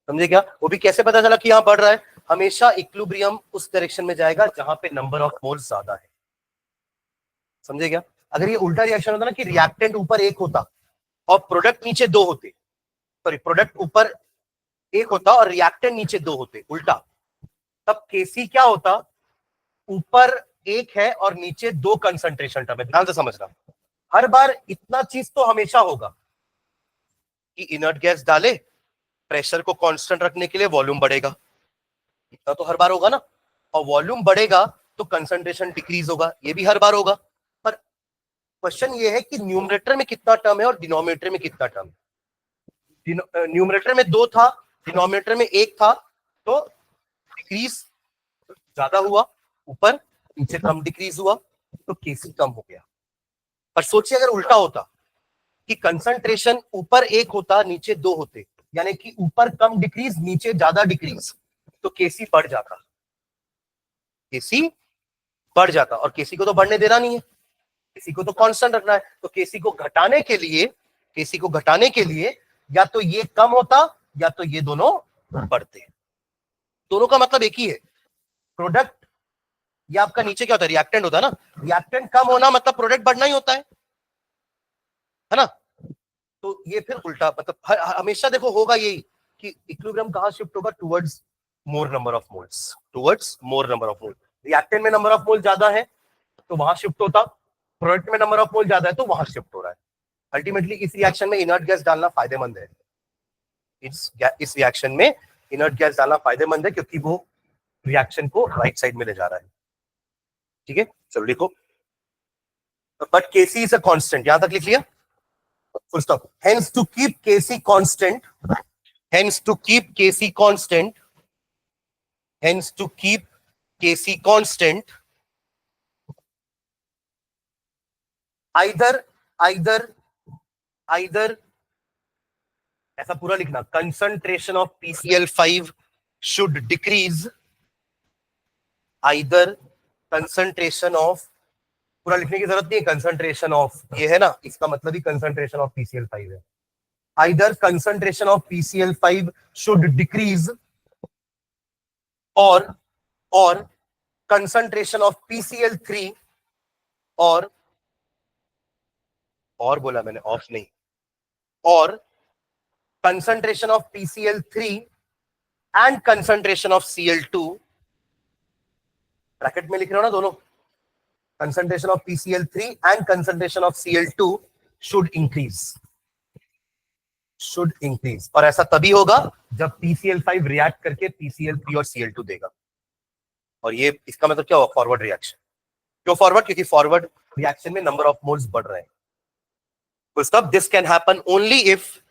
[SPEAKER 1] समझे क्या, वो भी कैसे पता चला कि यहाँ बढ़ रहा है, हमेशा इक्विलिब्रियम उस डायरेक्शन में जाएगा जहां पे नंबर ऑफ मोल्स ज्यादा है। समझे क्या? अगर ये उल्टा रिएक्शन होता ना कि रिएक्टेंट ऊपर एक होता और प्रोडक्ट नीचे दो होते, सॉरी प्रोडक्ट ऊपर एक होता और रिएक्टेंट नीचे दो होते, उल्टा, तब केसी क्या होता? ऊपर एक है और नीचे दो कंसंट्रेशन टर्म है। ध्यान से समझना, हर बार इतना चीज तो हमेशा होगा कि इनर्ट गैस डाले, प्रेशर को कांस्टेंट रखने के लिए वॉल्यूम बढ़ेगा, इतना तो हर बार होगा ना, और वॉल्यूम बढ़ेगा तो कंसंट्रेशन डिक्रीज होगा, ये भी हर बार होगा। पर क्वेश्चन ये है कि न्यूमरेटर में कितना टर्म है और डिनोमिनेटर में कितना टर्म है। न्यूमरेटर में दो था, डिनोमिनेटर में एक था, तो डिक्रीज ज्यादा हुआ ऊपर, नीचे कम डिक्रीज हुआ, तो केसी कम हो गया। पर सोचिए अगर उल्टा होता कि कंसंट्रेशन ऊपर एक होता नीचे दो होते, यानी कि ऊपर कम डिक्रीज नीचे ज्यादा डिक्रीज, तो केसी बढ़ जाता, केसी बढ़ जाता, और केसी को तो बढ़ने देना नहीं है, केसी को तो कांस्टेंट रखना है। तो केसी को घटाने के लिए, केसी को घटाने के लिए या तो ये कम होता या तो ये दोनों बढ़ते। दोनों का मतलब एक ही है, प्रोडक्ट या आपका नीचे क्या होता है, रिएक्टेंट होता है ना, रिएक्टेंट कम होना मतलब प्रोडक्ट बढ़ना ही होता है ना। तो ये फिर उल्टा मतलब हमेशा देखो होगा यही कि इक्विलिब्रियम कहां शिफ्ट होगा, towards more number of moles, towards more number of moles. Reactant में नंबर ऑफ मोल ज्यादा है तो वहां शिफ्ट होता, प्रोडक्ट में नंबर ऑफ मोल ज्यादा है तो वहां शिफ्ट हो रहा है। अल्टीमेटली इस रिएक्शन में इनर्ट गैस डालना फायदेमंद है, इस रिएक्शन में इनर्ट गैस डालना फायदेमंद है क्योंकि वो रिएक्शन को राइट साइड में ले जा रहा है। ठीक है, चलो लिखो, but KC is a constant, यहां तक लिख लिया, full stop. Hence to keep Kc constant, hence to keep Kc constant, hence to keep Kc constant, either ऐसा पूरा लिखना, concentration of PCl5 should decrease, either concentration of, पूरा लिखने की जरूरत नहीं है, कंसंट्रेशन ऑफ ये है ना, इसका मतलब ही कंसंट्रेशन ऑफ PCl5 है। Either concentration of PCl5 should decrease or concentration of PCl3 और बोला मैंने, ऑफ नहीं, और concentration of PCl3 and concentration of Cl2, bracket में लिख रहे हो ना दोनों, concentration of PCl3 and concentration of Cl2 should increase, और ऐसा तभी होगा जब PCl5 रिएक्ट करके PCl3 और Cl2 देगा। और ये इसका मतलब क्या हुआ, फॉरवर्ड रिएक्शन। क्यों फॉरवर्ड? क्योंकि फॉरवर्ड रिएक्शन में नंबर ऑफ मोल्स बढ़ रहे हैं। तो stop, this can happen only if,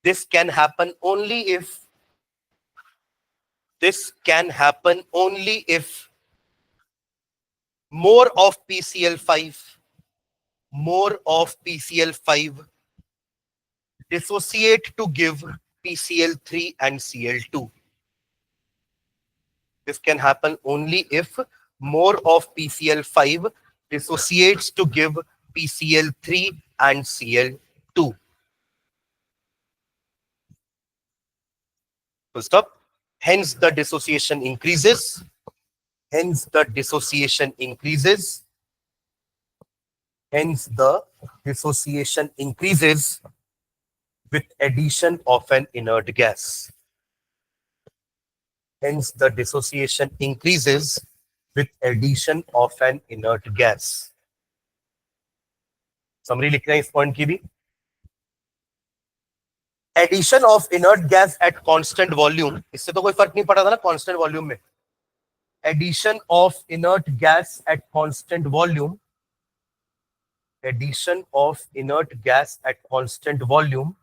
[SPEAKER 1] this can happen only if, this can happen only if more of PCl5, more of PCl5 dissociate to give PCl3 and Cl2. This can happen only if more of PCl5 dissociates to give PCl3 and Cl2. Full stop. Hence the dissociation increases. Hence the dissociation increases. Hence the dissociation increases with addition of an inert gas. Hence the dissociation increases with addition of an inert gas. Summary लिखना है इस point की भी, addition of inert gas at constant volume, इससे तो कोई फर्क नहीं पड़ा था ना कांस्टेंट वॉल्यूम में, addition of inert gas at constant volume, addition of inert gas at constant volume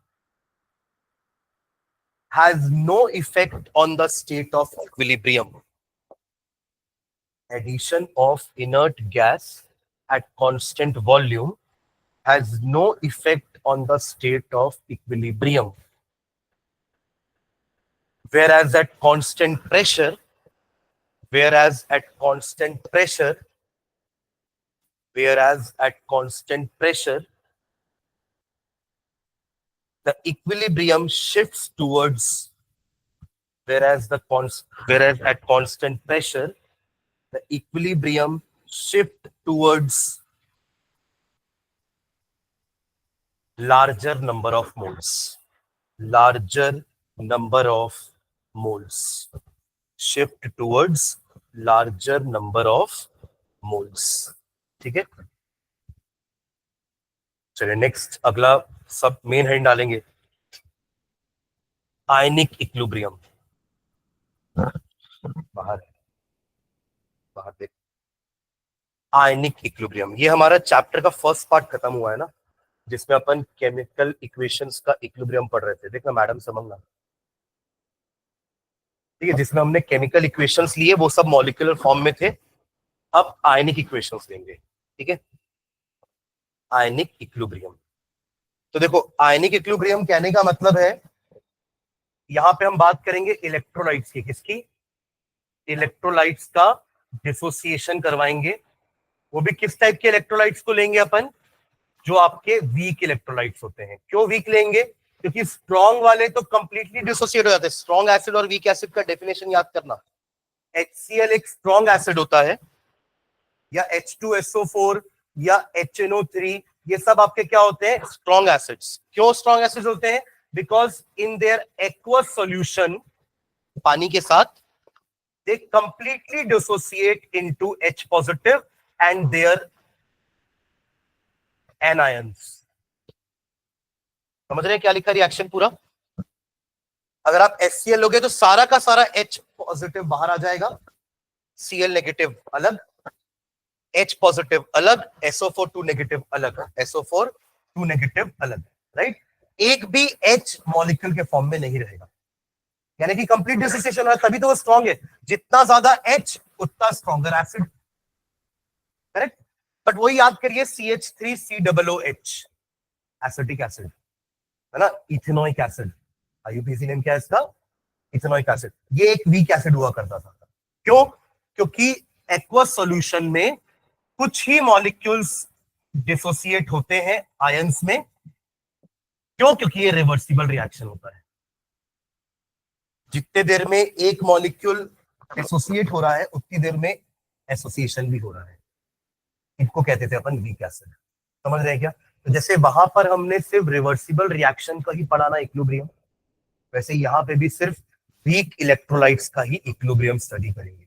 [SPEAKER 1] has no effect on the state of equilibrium. Addition of inert gas at constant volume has no effect on the state of equilibrium. Whereas at constant pressure, whereas at constant pressure, the equilibrium shifts towards whereas at constant pressure the equilibrium shift towards larger number of moles. Shift towards larger number of moles. ठीक है, चलिए next अगला सब main head डालेंगे, ionic equilibrium. बाहर देख, ionic equilibrium, ये हमारा चैप्टर का फर्स्ट पार्ट खत्म हुआ है ना, जिसमें अपन केमिकल इक्वेशंस का इक्विलिब्रियम पढ़ रहे थे। देखना मैडम समझना, ठीक है, जिसमें हमने केमिकल इक्वेशंस लिए वो सब मॉलिक्यूलर फॉर्म में थे, अब आयनिक इक्वेशंस लेंगे। ठीक है, आयनिक इक्विलिब्रियम। तो देखो आयनिक इक्विलिब्रियम कहने का मतलब है, यहां पे हम बात करेंगे इलेक्ट्रोलाइट्स की। किसकी? इलेक्ट्रोलाइट्स का डिसोसिएशन करवाएंगे। वो भी किस टाइप के इलेक्ट्रोलाइट्स को लेंगे अपन? जो आपके वीक इलेक्ट्रोलाइट्स होते हैं। क्यों वीक लेंगे? क्योंकि स्ट्रॉन्ग वाले तो कंप्लीटली डिसोसिएट हो जाते हैं। स्ट्रॉन्ग एसिड और वीक एसिड का डेफिनेशन याद करना, HCl एक स्ट्रॉन्ग एसिड होता है, या H2SO4 या HNO3, ये सब आपके क्या होते हैं? Strong acids. क्यों स्ट्रॉन्ग एसिड्स होते हैं? Because in their aqueous solution, पानी के साथ, they completely dissociate into H positive and their anions। समझ रहे हैं क्या लिखा रिएक्शन पूरा? अगर आप HCl लोगे तो सारा का सारा H पॉजिटिव बाहर आ जाएगा, Cl नेगेटिव अलग, H पॉजिटिव अलग, SO4 2 नेगेटिव अलग, SO4 2 नेगेटिव अलग, राइट? एक भी H मॉलिक्यूल के फॉर्म में नहीं रहेगा, यानी कि कंप्लीट डिसोसिएशन है, तभी तो वो स्ट्रॉन्ग है। जितना ज्यादा H उतना स्ट्रॉन्गर एसिड, करेक्ट? बट वही याद करिए, CH3COOH एसिटिक एसिड है ना, इथेनोइक एसिड। IUPAC नेम क्या है इसका? Ethanoic acid. ये एक वीक एसिड हुआ करता था। क्यों? क्योंकि एक्वस सॉल्यूशन में कुछ ही मॉलिक्यूल्स डिसोसिएट होते हैं आयंस में। क्यों? क्योंकि ये रिवर्सिबल रिएक्शन होता है। जितने देर में एक मॉलिक्यूल एसोसिएट हो रहा है उतनी देर में एसोसिएशन भी हो रहा है। इनको कहते थे अपन वीक एसिड। समझ रहे हैं क्या? तो जैसे वहां पर हमने सिर्फ रिवर्सिबल रिएक्शन का ही पढ़ा ना इक्विलिब्रियम, वैसे यहाँ पे भी सिर्फ वीक इलेक्ट्रोलाइट्स का ही इक्विलिब्रियम स्टडी करेंगे।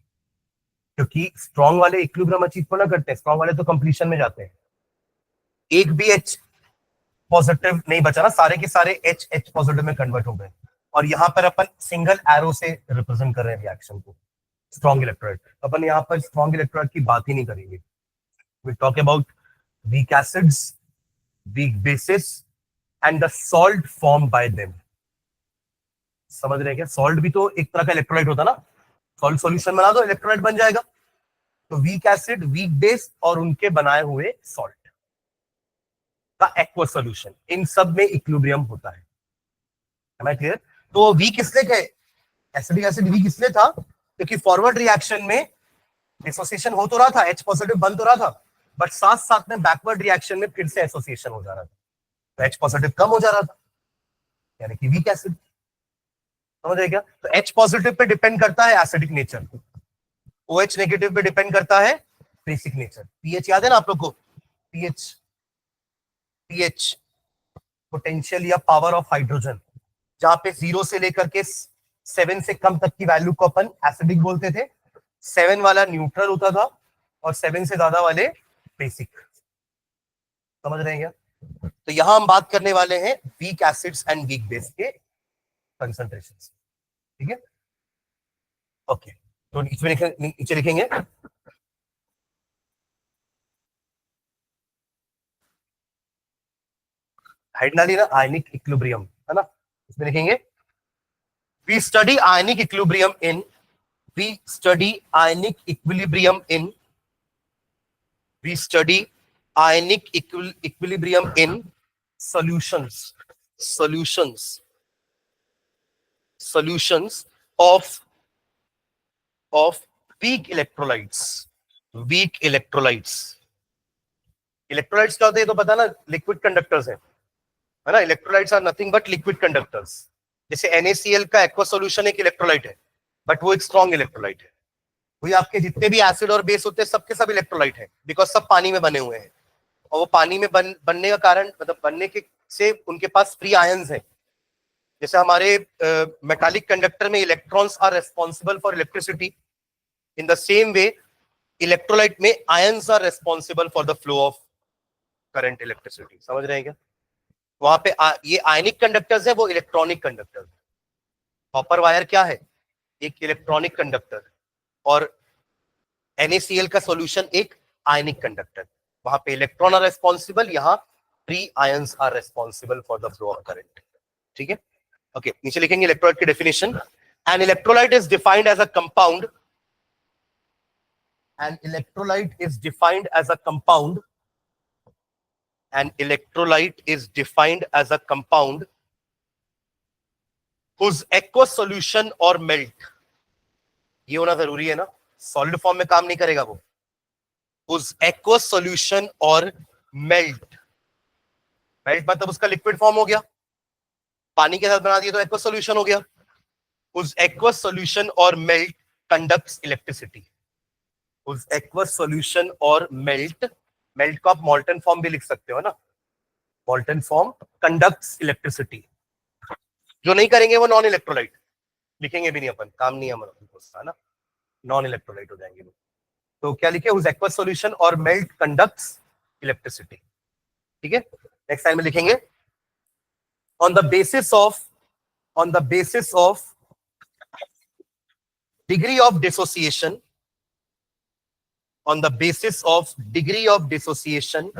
[SPEAKER 1] क्योंकि स्ट्रॉन्ग वाले इक्विलिब्रियम अचीव तो ना करते हैं, स्ट्रॉन्ग वाले तो कंप्लीशन में जाते हैं। एक भी H पॉजिटिव नहीं बचा ना, सारे के सारे H पॉजिटिव में कन्वर्ट हो गए। और यहां पर अपन सिंगल एरो से रिप्रेजेंट कर रहे हैं रिएक्शन को, स्ट्रॉन्ग इलेक्ट्रोलाइट। अपन यहां पर स्ट्रॉन्ग इलेक्ट्रोलाइट की बात ही नहीं करेंगे। We talk about weak acids, weak bases and the salt form by them. समझ रहे हैं क्या? सॉल्ट भी तो एक तरह का इलेक्ट्रोलाइट होता ना, सॉल्ट सॉल्यूशन बना दो इलेक्ट्रोलाइट बन जाएगा। तो वीक एसिड, वीक बेस और उनके बनाए हुए सॉल्ट का एक्वस सॉल्यूशन, इन सब में इक्विलिब्रियम होता है। Am I clear? तो वीक इसलिए कहे, एसिडिक एसिड वीक इसलिए था क्योंकि फॉरवर्ड रिएक्शन में डिसोसिएशन हो तो रहा था, H पॉजिटिव बन तो रहा था, बट साथ साथ में बैकवर्ड रिएक्शन में फिर से एसोसिएशन हो जा रहा था, तो H पॉजिटिव कम हो जा रहा था, यानी कि वीक एसिड। समझ रहे क्या? तो H पॉजिटिव पे डिपेंड करता है एसिडिक नेचर, OH नेगेटिव पे डिपेंड करता है बेसिक नेचर। पीएच याद है ना आप लोग को? पीएच पोटेंशियल या पावर ऑफ हाइड्रोजन, जहां पे 0 से लेकर के 7 से कम तक की वैल्यू को अपन एसिडिक बोलते थे, 7 वाला न्यूट्रल होता था और 7 से ज्यादा वाले बेसिक। समझ रहे हैं क्या? तो यहां हम बात करने वाले हैं weak acids and weak base के कंसंट्रेशन। ठीक है, ओके। तो नीचे लिखेंगे हेड डालिए ना, आयनिक इक्विलिब्रियम, है ना? इसमें लिखेंगे we study ionic equilibrium in we study ionic equilibrium in we study ionic equilibrium in solutions of weak electrolytes electrolytes क्या होते हैं तो पता ना, लिक्विड कंडक्टर्स है ना? Electrolytes are nothing but liquid conductors. जैसे NaCl का एक्वा सॉल्यूशन एक इलेक्ट्रोलाइट है, बट वो एक स्ट्रॉन्ग इलेक्ट्रोलाइट है। वही आपके जितने भी एसिड और बेस होते हैं सबके सब इलेक्ट्रोलाइट है, बिकॉज सब पानी में बने हुए हैं, और वो पानी में बनने का कारण मतलब बनने के से उनके पास फ्री आयंस है। जैसे हमारे मेटालिक कंडक्टर में electrons are responsible for electricity, in the same way electrolyte में ions are responsible for the flow of current electricity. समझ रहे हैं क्या? वहां पे ये आयनिक कंडक्टर्स है, वो इलेक्ट्रॉनिक कंडक्टर। कॉपर वायर क्या है? एक इलेक्ट्रॉनिक कंडक्टर, और NaCl का सॉल्यूशन एक आयनिक कंडक्टर। वहां पे इलेक्ट्रॉन आर रेस्पॉन्सिबल, यहाँ free ions are responsible for the flow of current. ठीक है, ओके। नीचे लिखेंगे इलेक्ट्रोलाइट की definition. An electrolyte is defined as a compound, an electrolyte is defined as a compound, an electrolyte is defined as a compound whose aqueous solution or melt, ये होना जरूरी है ना, सॉलिड फॉर्म में काम नहीं करेगा वो, whose aqueous solution or melt, melt मतलब उसका लिक्विड फॉर्म हो गया, पानी के साथ बना दिया तो एक्वस सॉल्यूशन हो गया, whose aqueous solution or melt conducts electricity, उस एक्वस सॉल्यूशन और मेल्ट को आप मॉल्टन फॉर्म भी लिख सकते हो ना, मॉल्टन फॉर्म कंडक्ट्स इलेक्ट्रिसिटी। जो नहीं करेंगे वो नॉन इलेक्ट्रोलाइट, लिखेंगे भी नहीं अपन, काम नहीं है हमारा, ना नॉन इलेक्ट्रोलाइट हो जाएंगे वो। तो क्या लिखे? उस एक्वस सॉल्यूशन और मेल्ट कंडक्ट्स इलेक्ट्रिसिटी। ठीक है, नेक्स्ट टाइम में लिखेंगे on the basis of degree of dissociation, on the basis of degree of dissociation,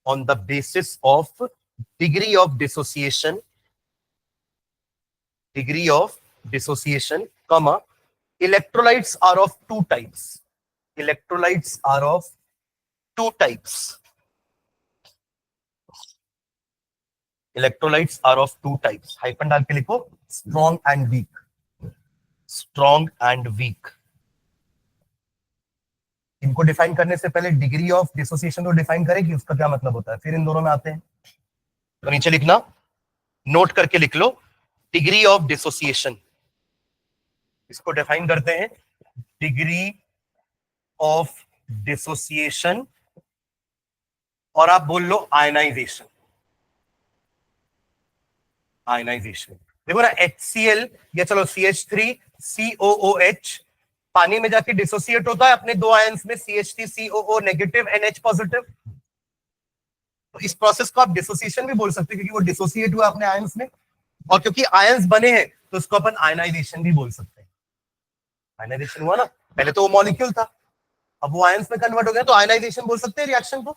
[SPEAKER 1] on the basis of degree of dissociation, comma, electrolytes are of two types, electrolytes are of two types, electrolytes are of two types, hyphen डाल के लिखो, strong and weak, strong and weak। इनको define करने से पहले degree of dissociation को define करें कि उसका क्या मतलब होता है, फिर इन दोनों में आते हैं। तो नीचे लिखना, नोट करके लिख लो, डिग्री ऑफ डिसोसिएशन, इसको डिफाइन करते हैं डिग्री ऑफ डिसोसिएशन, और आप बोल लो आयनाइजेशन। आयनाइजेशन देखो ना, HCl या चलो CH3COOH पानी में जाके डिसोसिएट होता है अपने दो आयंस में, CH3COO नेगेटिव NH पॉजिटिव। तो इस प्रोसेस को आप डिसोसिएशन भी बोल सकते हैं क्योंकि वो डिसोसिएट हुआ अपने आयंस में, और क्योंकि आयंस बने हैं तो इसको अपन आयनाइजेशन भी बोल सकते हैं। आयनाइजेशन हुआ ना, पहले तो वो मॉलिक्यूल था, अब वो आयंस में कन्वर्ट हो गया, तो आयनाइजेशन बोल सकते हैं रिएक्शन को।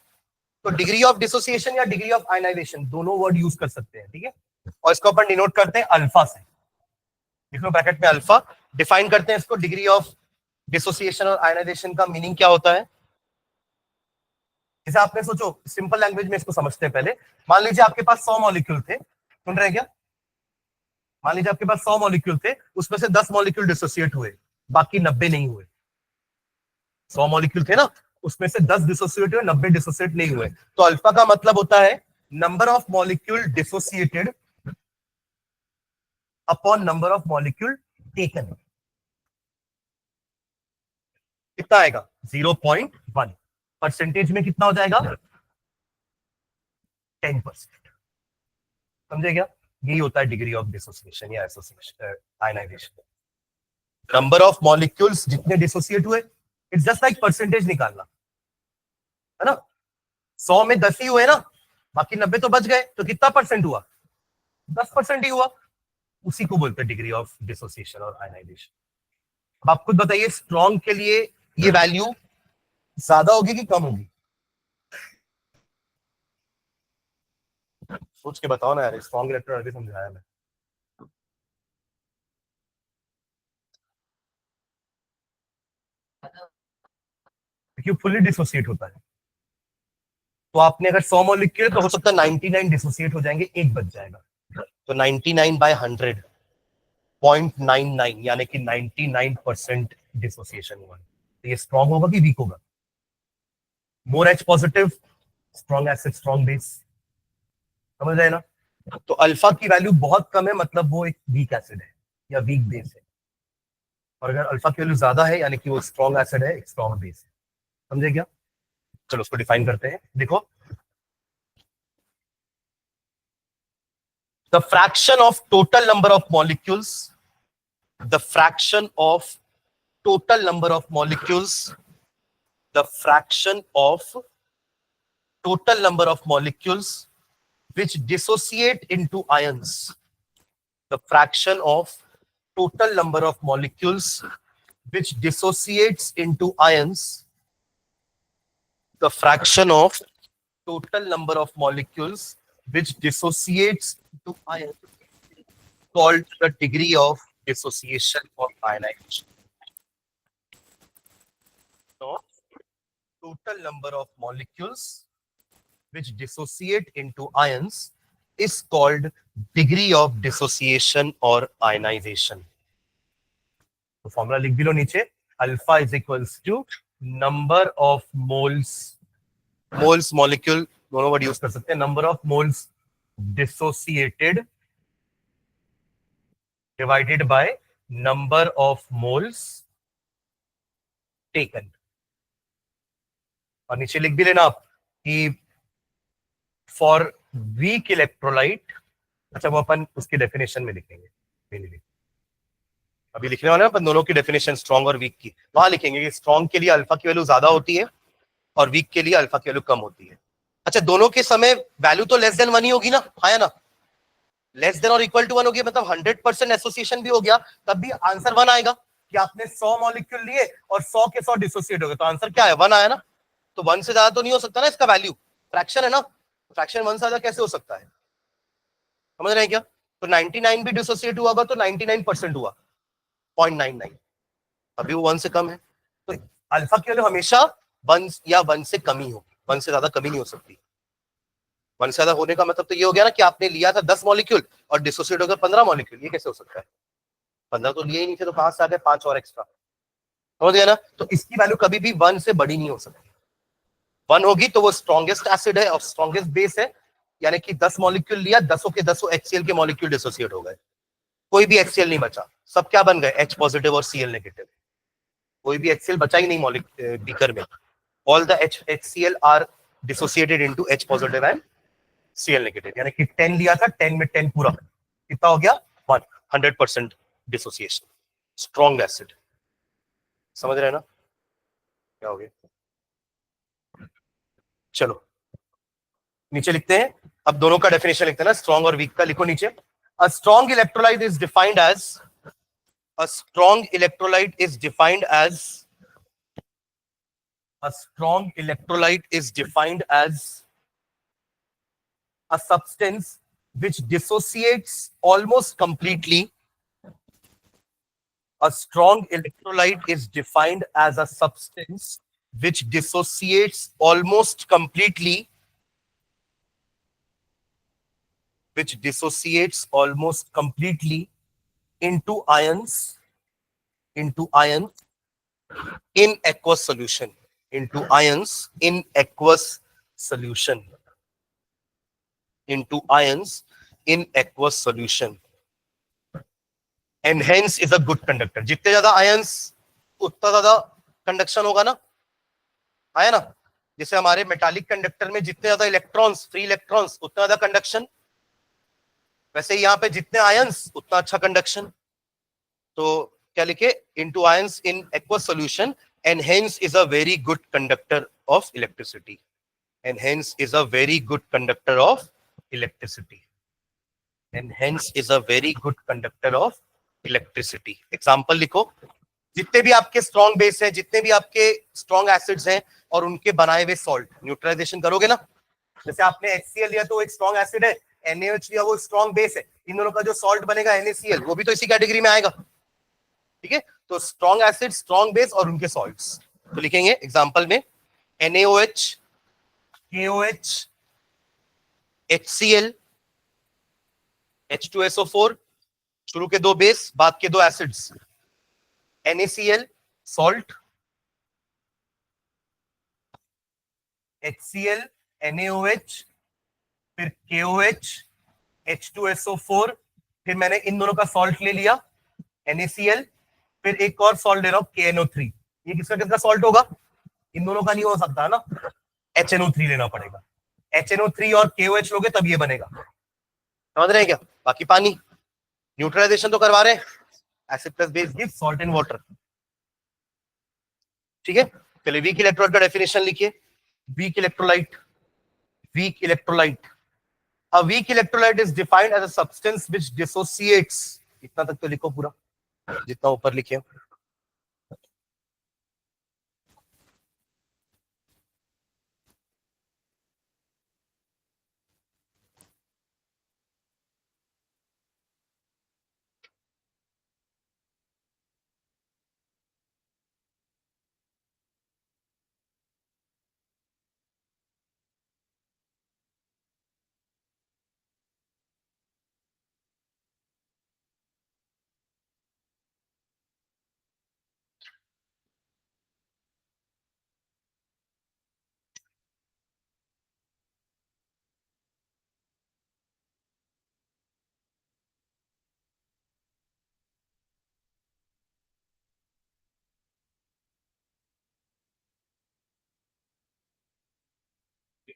[SPEAKER 1] तो डिग्री ऑफ डिसोसिएशन या डिग्री ऑफ आयनाइजेशन दोनों वर्ड यूज कर सकते हैं। ठीक है, और इसको अपन डिनोट करते हैं अल्फा से, लिख लो ब्रैकेट में अल्फा। डिफाइन करते हैं इसको, डिग्री ऑफ डिसोसिएशन और आयनाइजेशन का मीनिंग क्या होता है। जैसे आपने सोचो, सिंपल लैंग्वेज में इसको समझते हैं पहले। मान लीजिए आपके पास 100 मॉलिक्यूल थे, सुन रहे हैं क्या? मान लीजिए आपके पास 100 मॉलिक्यूल थे, उसमें से 10 मॉलिक्यूल डिसोसिएट हुए, बाकी 90 नहीं हुए। 100 मॉलिक्यूल थे ना, उसमें से 10 डिसोसिएट हुए, 90 डिसोसिएट नहीं हुए। तो अल्फा का मतलब होता है number of molecule dissociated upon number of molecule taken. कितना आएगा? 0.1। परसेंटेज में कितना हो जाएगा? 10%। समझे क्या? यही होता है डिग्री ऑफ डिसोसिएशन या association, ionization. Number of molecules जितने डिसोसिएट हुए, इट्स जस्ट लाइक परसेंटेज निकालना, है ना। 100 में 10 ही हुए ना, बाकी 90 तो बच गए, तो कितना परसेंट हुआ? 10% ही हुआ। उसी को बोलते हैं डिग्री ऑफ डिसोसिएशन और आयनाइजेशन। अब आप खुद बताइए, स्ट्रॉन्ग के लिए ये वैल्यू ज्यादा होगी कि कम होगी? सोच के बताओ ना यार, स्ट्रॉन्ग इलेक्ट्रॉन अभी समझाया मैं। क्योंकि फुल्ली डिसोसिएट होता है, तो आपने अगर 100 मॉलिक्यूल तो हो सकता है 99 डिसोसिएट हो जाएंगे, एक बच जाएगा। तो 99/100 0.99 यानी कि 99% डिसोसिएशन हुआ। तो ये स्ट्रॉन्ग होगा कि वीक होगा? मोर H positive, strong acid, strong base. समझ रहे ना? तो अल्फा की वैल्यू बहुत कम है, मतलब वो एक वीक एसिड है या वीक बेस है, और अगर अल्फा की वैल्यू ज्यादा है यानी कि वो स्ट्रॉन्ग एसिड है, एक स्ट्रॉन्ग बेस है। समझे क्या? चलो उसको डिफाइन करते हैं। देखो, the fraction of total number of molecules, the fraction of total number of molecules, the fraction of total number of molecules which dissociate into ions, the fraction of total number of molecules which dissociates into ions, the fraction of total number of molecules which dissociates into ions called the degree of dissociation or ionization. So, total number of molecules which dissociate into ions is called degree of dissociation or ionization. तो formula लिख भी लो नीचे, alpha is equals to number of moles, moles molecule दोनों word use कर सकते हैं, number of moles dissociated divided by number of moles taken. और नीचे लिख भी लेना आप कि फॉर वीक इलेक्ट्रोलाइट, अच्छा वो अपन उसकी डेफिनेशन में लिखेंगे, अभी लिखने वाले हैं अपन दोनों की डेफिनेशन स्ट्रॉन्ग और वीक की। वहां लिखेंगे कि स्ट्रॉन्ग के लिए अल्फा की वैल्यू ज्यादा होती है और वीक के लिए अल्फा की वैल्यू कम होती है। अच्छा, दोनों के समय वैल्यू तो लेस देन 1 ही होगी ना, है ना? लेस देन और इक्वल टू 1 होगी, मतलब 100% एसोसिएशन भी हो गया, तब भी आंसर 1 आएगा कि आपने 100 मॉलिक्यूल लिए और 100 के 100 डिसोसिएट हो गए, तो आंसर क्या है? 1 आया ना। तो 1 से ज्यादा तो नहीं हो सकता ना, इसका वैल्यू फ्रैक्शन है ना, फ्रैक्शन 1 से ज्यादा कैसे हो सकता है? समझ रहे हैं क्या? तो 99 भी डिसोसिएट हुआ होगा तो 99% हुआ 0.99, अभी वो 1 से कम है। तो अल्फा की वैल्यू हमेशा 1 या 1 से कम ही होगी, 1 से ज्यादा कमी नहीं हो सकती। 1 से ज्यादा होने का मतलब तो ये हो गया ना कि आपने लिया था 10 मॉलिक्यूल और डिसोसिएट हो गया 15 मॉलिक्यूल, ये कैसे हो सकता है? 15 तो लिए ही नहीं थे, तो 5 से आ गए 5 और एक्स्ट्रा, समझ गया ना? तो इसकी वैल्यू कभी भी 1 से बड़ी नहीं हो सकती। 1 होगी तो वो स्ट्रॉन्गेस्ट एसिड है और स्ट्रॉन्गेस्ट बेस है, यानी कि 10 मॉलिक्यूल लिया, 10 के 10 HCl के मॉलिक्यूल डिसोसिएट हो गए, कोई भी HCl नहीं बचा, सब क्या बन गए? H पॉजिटिव और Cl नेगेटिव, कोई भी HCl बचा ही नहीं मॉलिक्यूल बीकर में। All the HCl are dissociated into H positive and Cl negative, यानी कि 10 लिया था, 10 में 10 पूरा, कितना हो गया? 1, 100% डिसोसिएशन, स्ट्रॉन्ग एसिड। समझ रहे हैं ना क्या हो गया? चलो नीचे लिखते हैं, अब दोनों का डेफिनेशन लिखते हैं ना, स्ट्रॉन्ग और वीक का, लिखो नीचे। A strong electrolyte is defined as, a strong electrolyte is defined as, a strong electrolyte is defined as a substance which dissociates almost completely. A strong electrolyte is defined as a substance which dissociates almost completely, which dissociates almost completely into ions, into ions in aqueous solution, into ions in aqueous solution, into ions in aqueous solution, and hence is a good conductor. जितने ज्यादा ions उतना ज्यादा conduction होगा ना, आया ना? जैसे हमारे मेटालिक कंडक्टर में जितने ज्यादा इलेक्ट्रॉन्स, फ्री इलेक्ट्रॉन्स, उतना ज्यादा कंडक्शन, वैसे ही यहाँ पे जितने आयंस उतना अच्छा कंडक्शन। तो क्या लिखे? Into ions in aqueous solution and hence is a very good conductor of electricity, and hence is a very good conductor of electricity, and hence is a very good conductor of electricity. Example लिखो, जितने भी आपके strong base हैं, जितने भी आपके strong acids हैं और उनके बनाए हुए सॉल्ट, न्यूट्रलाइजेशन करोगे ना, जैसे आपने HCl लिया तो एक स्ट्रॉन्ग एसिड है, NaOH लिया वो स्ट्रॉन्ग बेस है, इन दोनों का जो सॉल्ट बनेगा NaCl, वो भी तो इसी कैटेगरी में आएगा, ठीक है? तो स्ट्रॉन्ग एसिड, स्ट्रॉन्ग बेस और उनके सॉल्ट्स, तो लिखेंगे एग्जांपल में NaOH, KOH, HCl, H2SO4, शुरू के दो बेस, बाद के दो acids, NaCl salt, HCl, NaOH, फिर KOH, H2SO4, फिर मैंने इन दोनों का सॉल्ट ले लिया NaCl, फिर एक और सॉल्ट ले रहा हूं KNO3। ये किसका किसका सॉल्ट होगा? इन दोनों का नहीं हो सकता है ना, HNO3 लेना पड़ेगा। HNO3 और KOH लोगे तब ये बनेगा, समझ रहे हैं क्या? बाकी पानी न्यूट्रलाइजेशन तो करवा रहे हैं, acid plus base give salt and water. ठीक है, चलिए वीक इलेक्ट्रोलाइट का डेफिनेशन लिखिए। Weak electrolyte, weak electrolyte. A weak electrolyte is defined as a substance which dissociates. इतना तक तो लिखो पूरा, जितना ऊपर लिखे।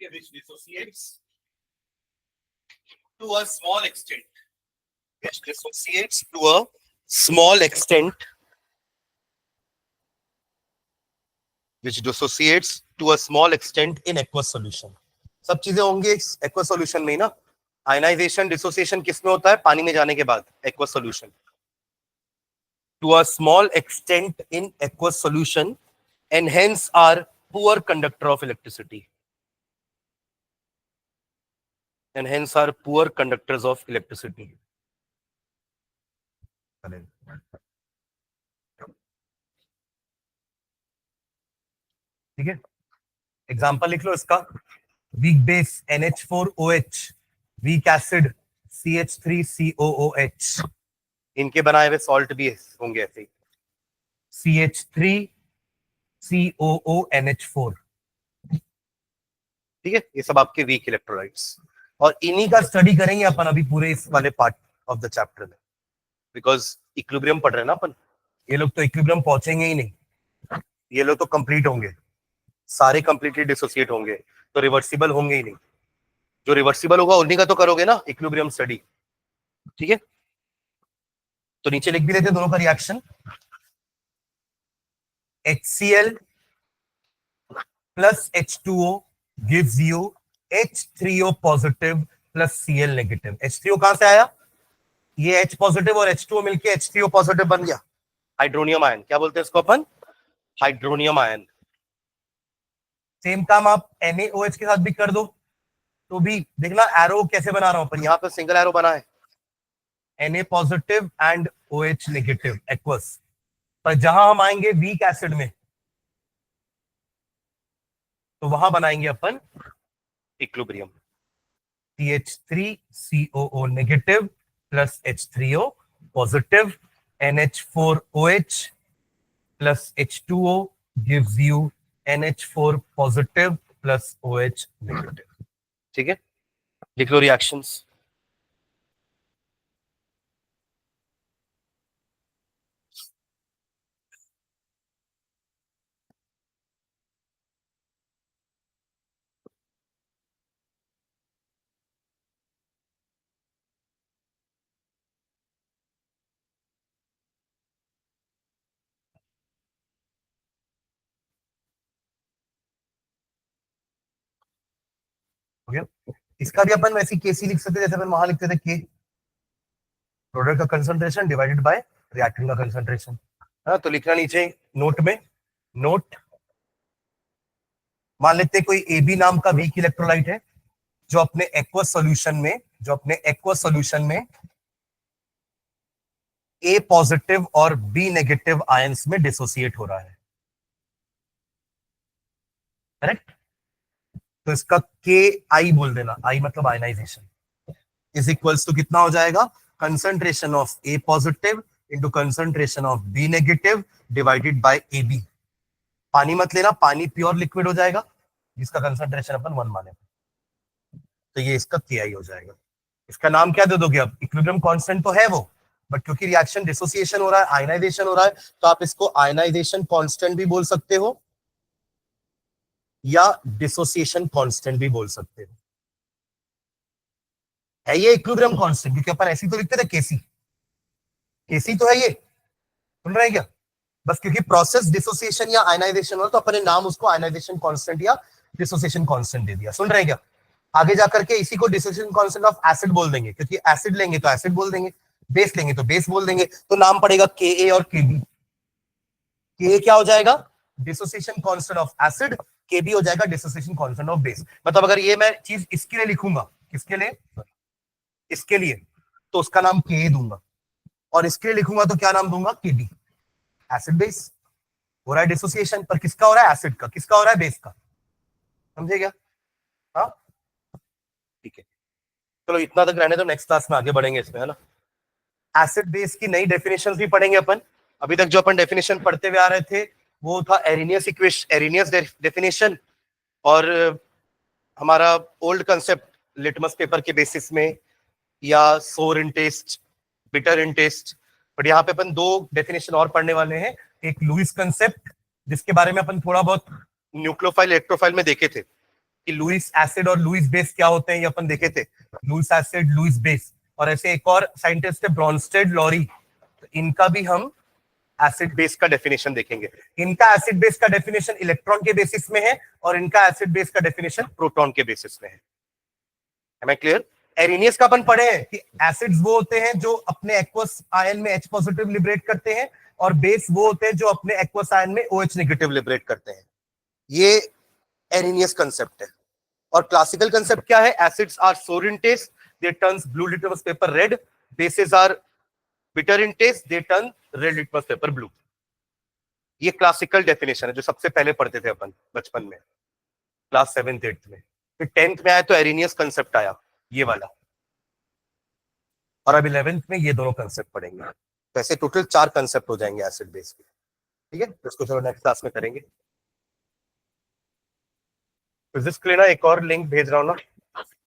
[SPEAKER 1] Which dissociates to a small extent. Which dissociates to a small extent. Which dissociates to a small extent in aqueous solution. सब चीजें होंगी aqueous solution में ही ना। आयनाइजेशन डिसोसिएशन किस में होता है? पानी में जाने के बाद, aqueous solution. To a small extent in aqueous solution and hence are poor conductor of electricity. And hence are poor conductors of electricity. ठीक है, एग्जांपल लिख लो इसका। Weak base NH4OH, weak acid CH3COOH, इनके बनाए हुए सॉल्ट भी होंगे ऐसे ही, CH3COONH4। ठीक है, ये सब आपके वीक इलेक्ट्रोलाइट्स, और इन्हीं का स्टडी करेंगे अपन अभी पूरे इस वाले पार्ट ऑफ द चैप्टर में, बिकॉज इक्विलिब्रियम पढ़ रहे हैं ना अपन। ये लोग तो इक्विलिब्रियम पहुंचेंगे ही नहीं, ये लोग तो कंप्लीट होंगे, सारे कंप्लीटली डिसोसिएट होंगे, तो रिवर्सिबल होंगे ही नहीं। जो रिवर्सिबल होगा उन्हीं का तो करोगे ना इक्विलिब्रियम स्टडी। ठीक है, तो नीचे लिख भी देते दोनों का reaction. HCl plus H2O gives you H3O positive plus Cl negative। H3O कहां से आया? ये H पॉजिटिव और H2O मिलके H3O पॉजिटिव बन गया, हाइड्रोनियम आयन। क्या बोलते हैं इसको अपन? Hydronium ion. सेम काम आप NaOH के साथ भी कर दो, तो भी देखना एरो कैसे बना रहा हूं अपन। यहां पे सिंगल एरो बना है, Na positive and OH negative aqueous. पर जहां हम आएंगे वीक एसिड में, तो वहां बनाएंगे अपन equilibrium. CH3COO negative plus H3O positive, NH4OH plus H2O gives you NH4 positive plus OH negative। ठीक है, लिख लो रिएक्शंस। हो गया, इसका भी अपन वैसी केसी लिख सकते जैसे अपन वहां लिखते थे के, प्रोडक्ट का कंसंट्रेशन डिवाइडेड बाय रिएक्टेंट का कंसंट्रेशन। हाँ, तो लिखना नीचे नोट में, नोट मान लेते कोई AB नाम का वीक इलेक्ट्रोलाइट है जो अपने एक्वस सॉल्यूशन में A पॉजिटिव और B नेगेटिव आयंस में डिसोसिएट हो रहा है, करेक्ट? तो इसका KI बोल देना, I मतलब आयनाइजेशन, इज इक्वल्स टू कितना हो जाएगा? Concentration of A positive into concentration of B negative divided by AB। पानी मत लेना, पानी प्योर लिक्विड हो जाएगा जिसका कंसंट्रेशन अपन 1 माने, तो ये इसका KI हो जाएगा। इसका नाम क्या दे दोगे अब? इक्विलिब्रियम कांस्टेंट तो है वो, बट क्योंकि रिएक्शन डिसोसिएशन हो रहा है, आयनाइजेशन हो रहा है, तो आप इसको आयनाइजेशन कांस्टेंट भी बोल सकते हो या डिसोसिएशन कांस्टेंट भी बोल सकते हो। है ये इक्विलिब्रियम कांस्टेंट, क्योंकि अपन ऐसी तो लिखते थे केसी, केसी तो है ये, सुन रहे हैं क्या? बस क्योंकि प्रोसेस डिसोसिएशन या आयनाइजेशन हो तो अपने नाम उसको आयनाइजेशन कांस्टेंट या डिसोसिएशन कांस्टेंट दे दिया। सुन रहे हैं क्या? आगे जाकर के इसी को डिसोसिएशन कांस्टेंट ऑफ एसिड बोल देंगे, क्योंकि एसिड लेंगे तो एसिड बोल देंगे, बेस लेंगे तो बेस बोल देंगे, तो नाम पड़ेगा के और के बी। के क्या हो जाएगा? डिसोसिएशन कांस्टेंट ऑफ एसिड, के बी हो जाएगा डिसोसिएशन कांस्टेंट ऑफ बेस। मतलब अगर ये मैं चीज इसके लिए लिखूंगा, किसके लिए? इसके लिए, तो उसका नाम के दूंगा, और इसके लिए लिखूंगा तो क्या नाम दूंगा? के बी। एसिड बेस हो रहा है डिसोसिएशन, पर किसका हो रहा है? एसिड का। किसका हो रहा है? बेस का। समझे क्या? हाँ ठीक है, चलो इतना तक रहने दो, नेक्स्ट क्लास में आगे बढ़ेंगे इसमें, है ना। एसिड बेस की नई डेफिनेशन भी पढ़ेंगे अपन। अभी तक जो अपन डेफिनेशन पढ़ते हुए आ रहे थे वो था एरिनियस इक्वेशन, एरिनियस डेफिनेशन, और हमारा ओल्ड कंसेप्ट लिटमस पेपर के बेसिस में, या sour in taste, bitter in taste. But यहाँ पे अपन दो डेफिनेशन और पढ़ने वाले हैं। एक लुईस कंसेप्ट, जिसके बारे में अपन थोड़ा बहुत न्यूक्लियोफाइल इलेक्ट्रोफाइल में देखे थे कि लुईस एसिड और लुईस बेस क्या होते हैं, ये अपन देखे थे। लुईस एसिड, लुईस बेस, और ऐसे एक और साइंटिस्ट है ब्रॉन्स्टेड, लॉरी, तो इनका भी हम एसिड बेस का डेफिनेशन देखेंगे। इनका एसिड बेस का डेफिनेशन इलेक्ट्रॉन के बेसिस में है, और इनका एसिड बेस का डेफिनेशन प्रोटॉन के बेसिस में है। Am I clear? एरिनियस का अपन पढ़े हैं कि एसिड्स वो होते हैं जो अपने एक्वस आयन में H पॉजिटिव लिबरेट करते हैं, और बेस वो होते हैं जो अपने एक्वस आयन में OH नेगेटिव लिबरेट करते हैं। ये एरिनियस कंसेप्ट है। और क्लासिकल कंसेप्ट क्या है? Acids are sour in taste, they turns blue litmus paper red, bases are bitter in taste, they turn red litmus paper blue. ये क्लासिकल डेफिनेशन है जो सबसे पहले पढ़ते थे अपन बचपन में, क्लास 7th 8th में। फिर 10th में आया तो एरिनियस कंसेप्ट आया, ये वाला, और अब 11th में ये दोनों कंसेप्ट पढ़ेंगे। तो ऐसे टोटल 4 कंसेप्ट हो जाएंगे एसिड बेस के। ठीक है, इसको चलो नेक्स्ट क्लास में करेंगे। फिजिक्स के लिए ना एक और लिंक भेज रहा हूँ ना,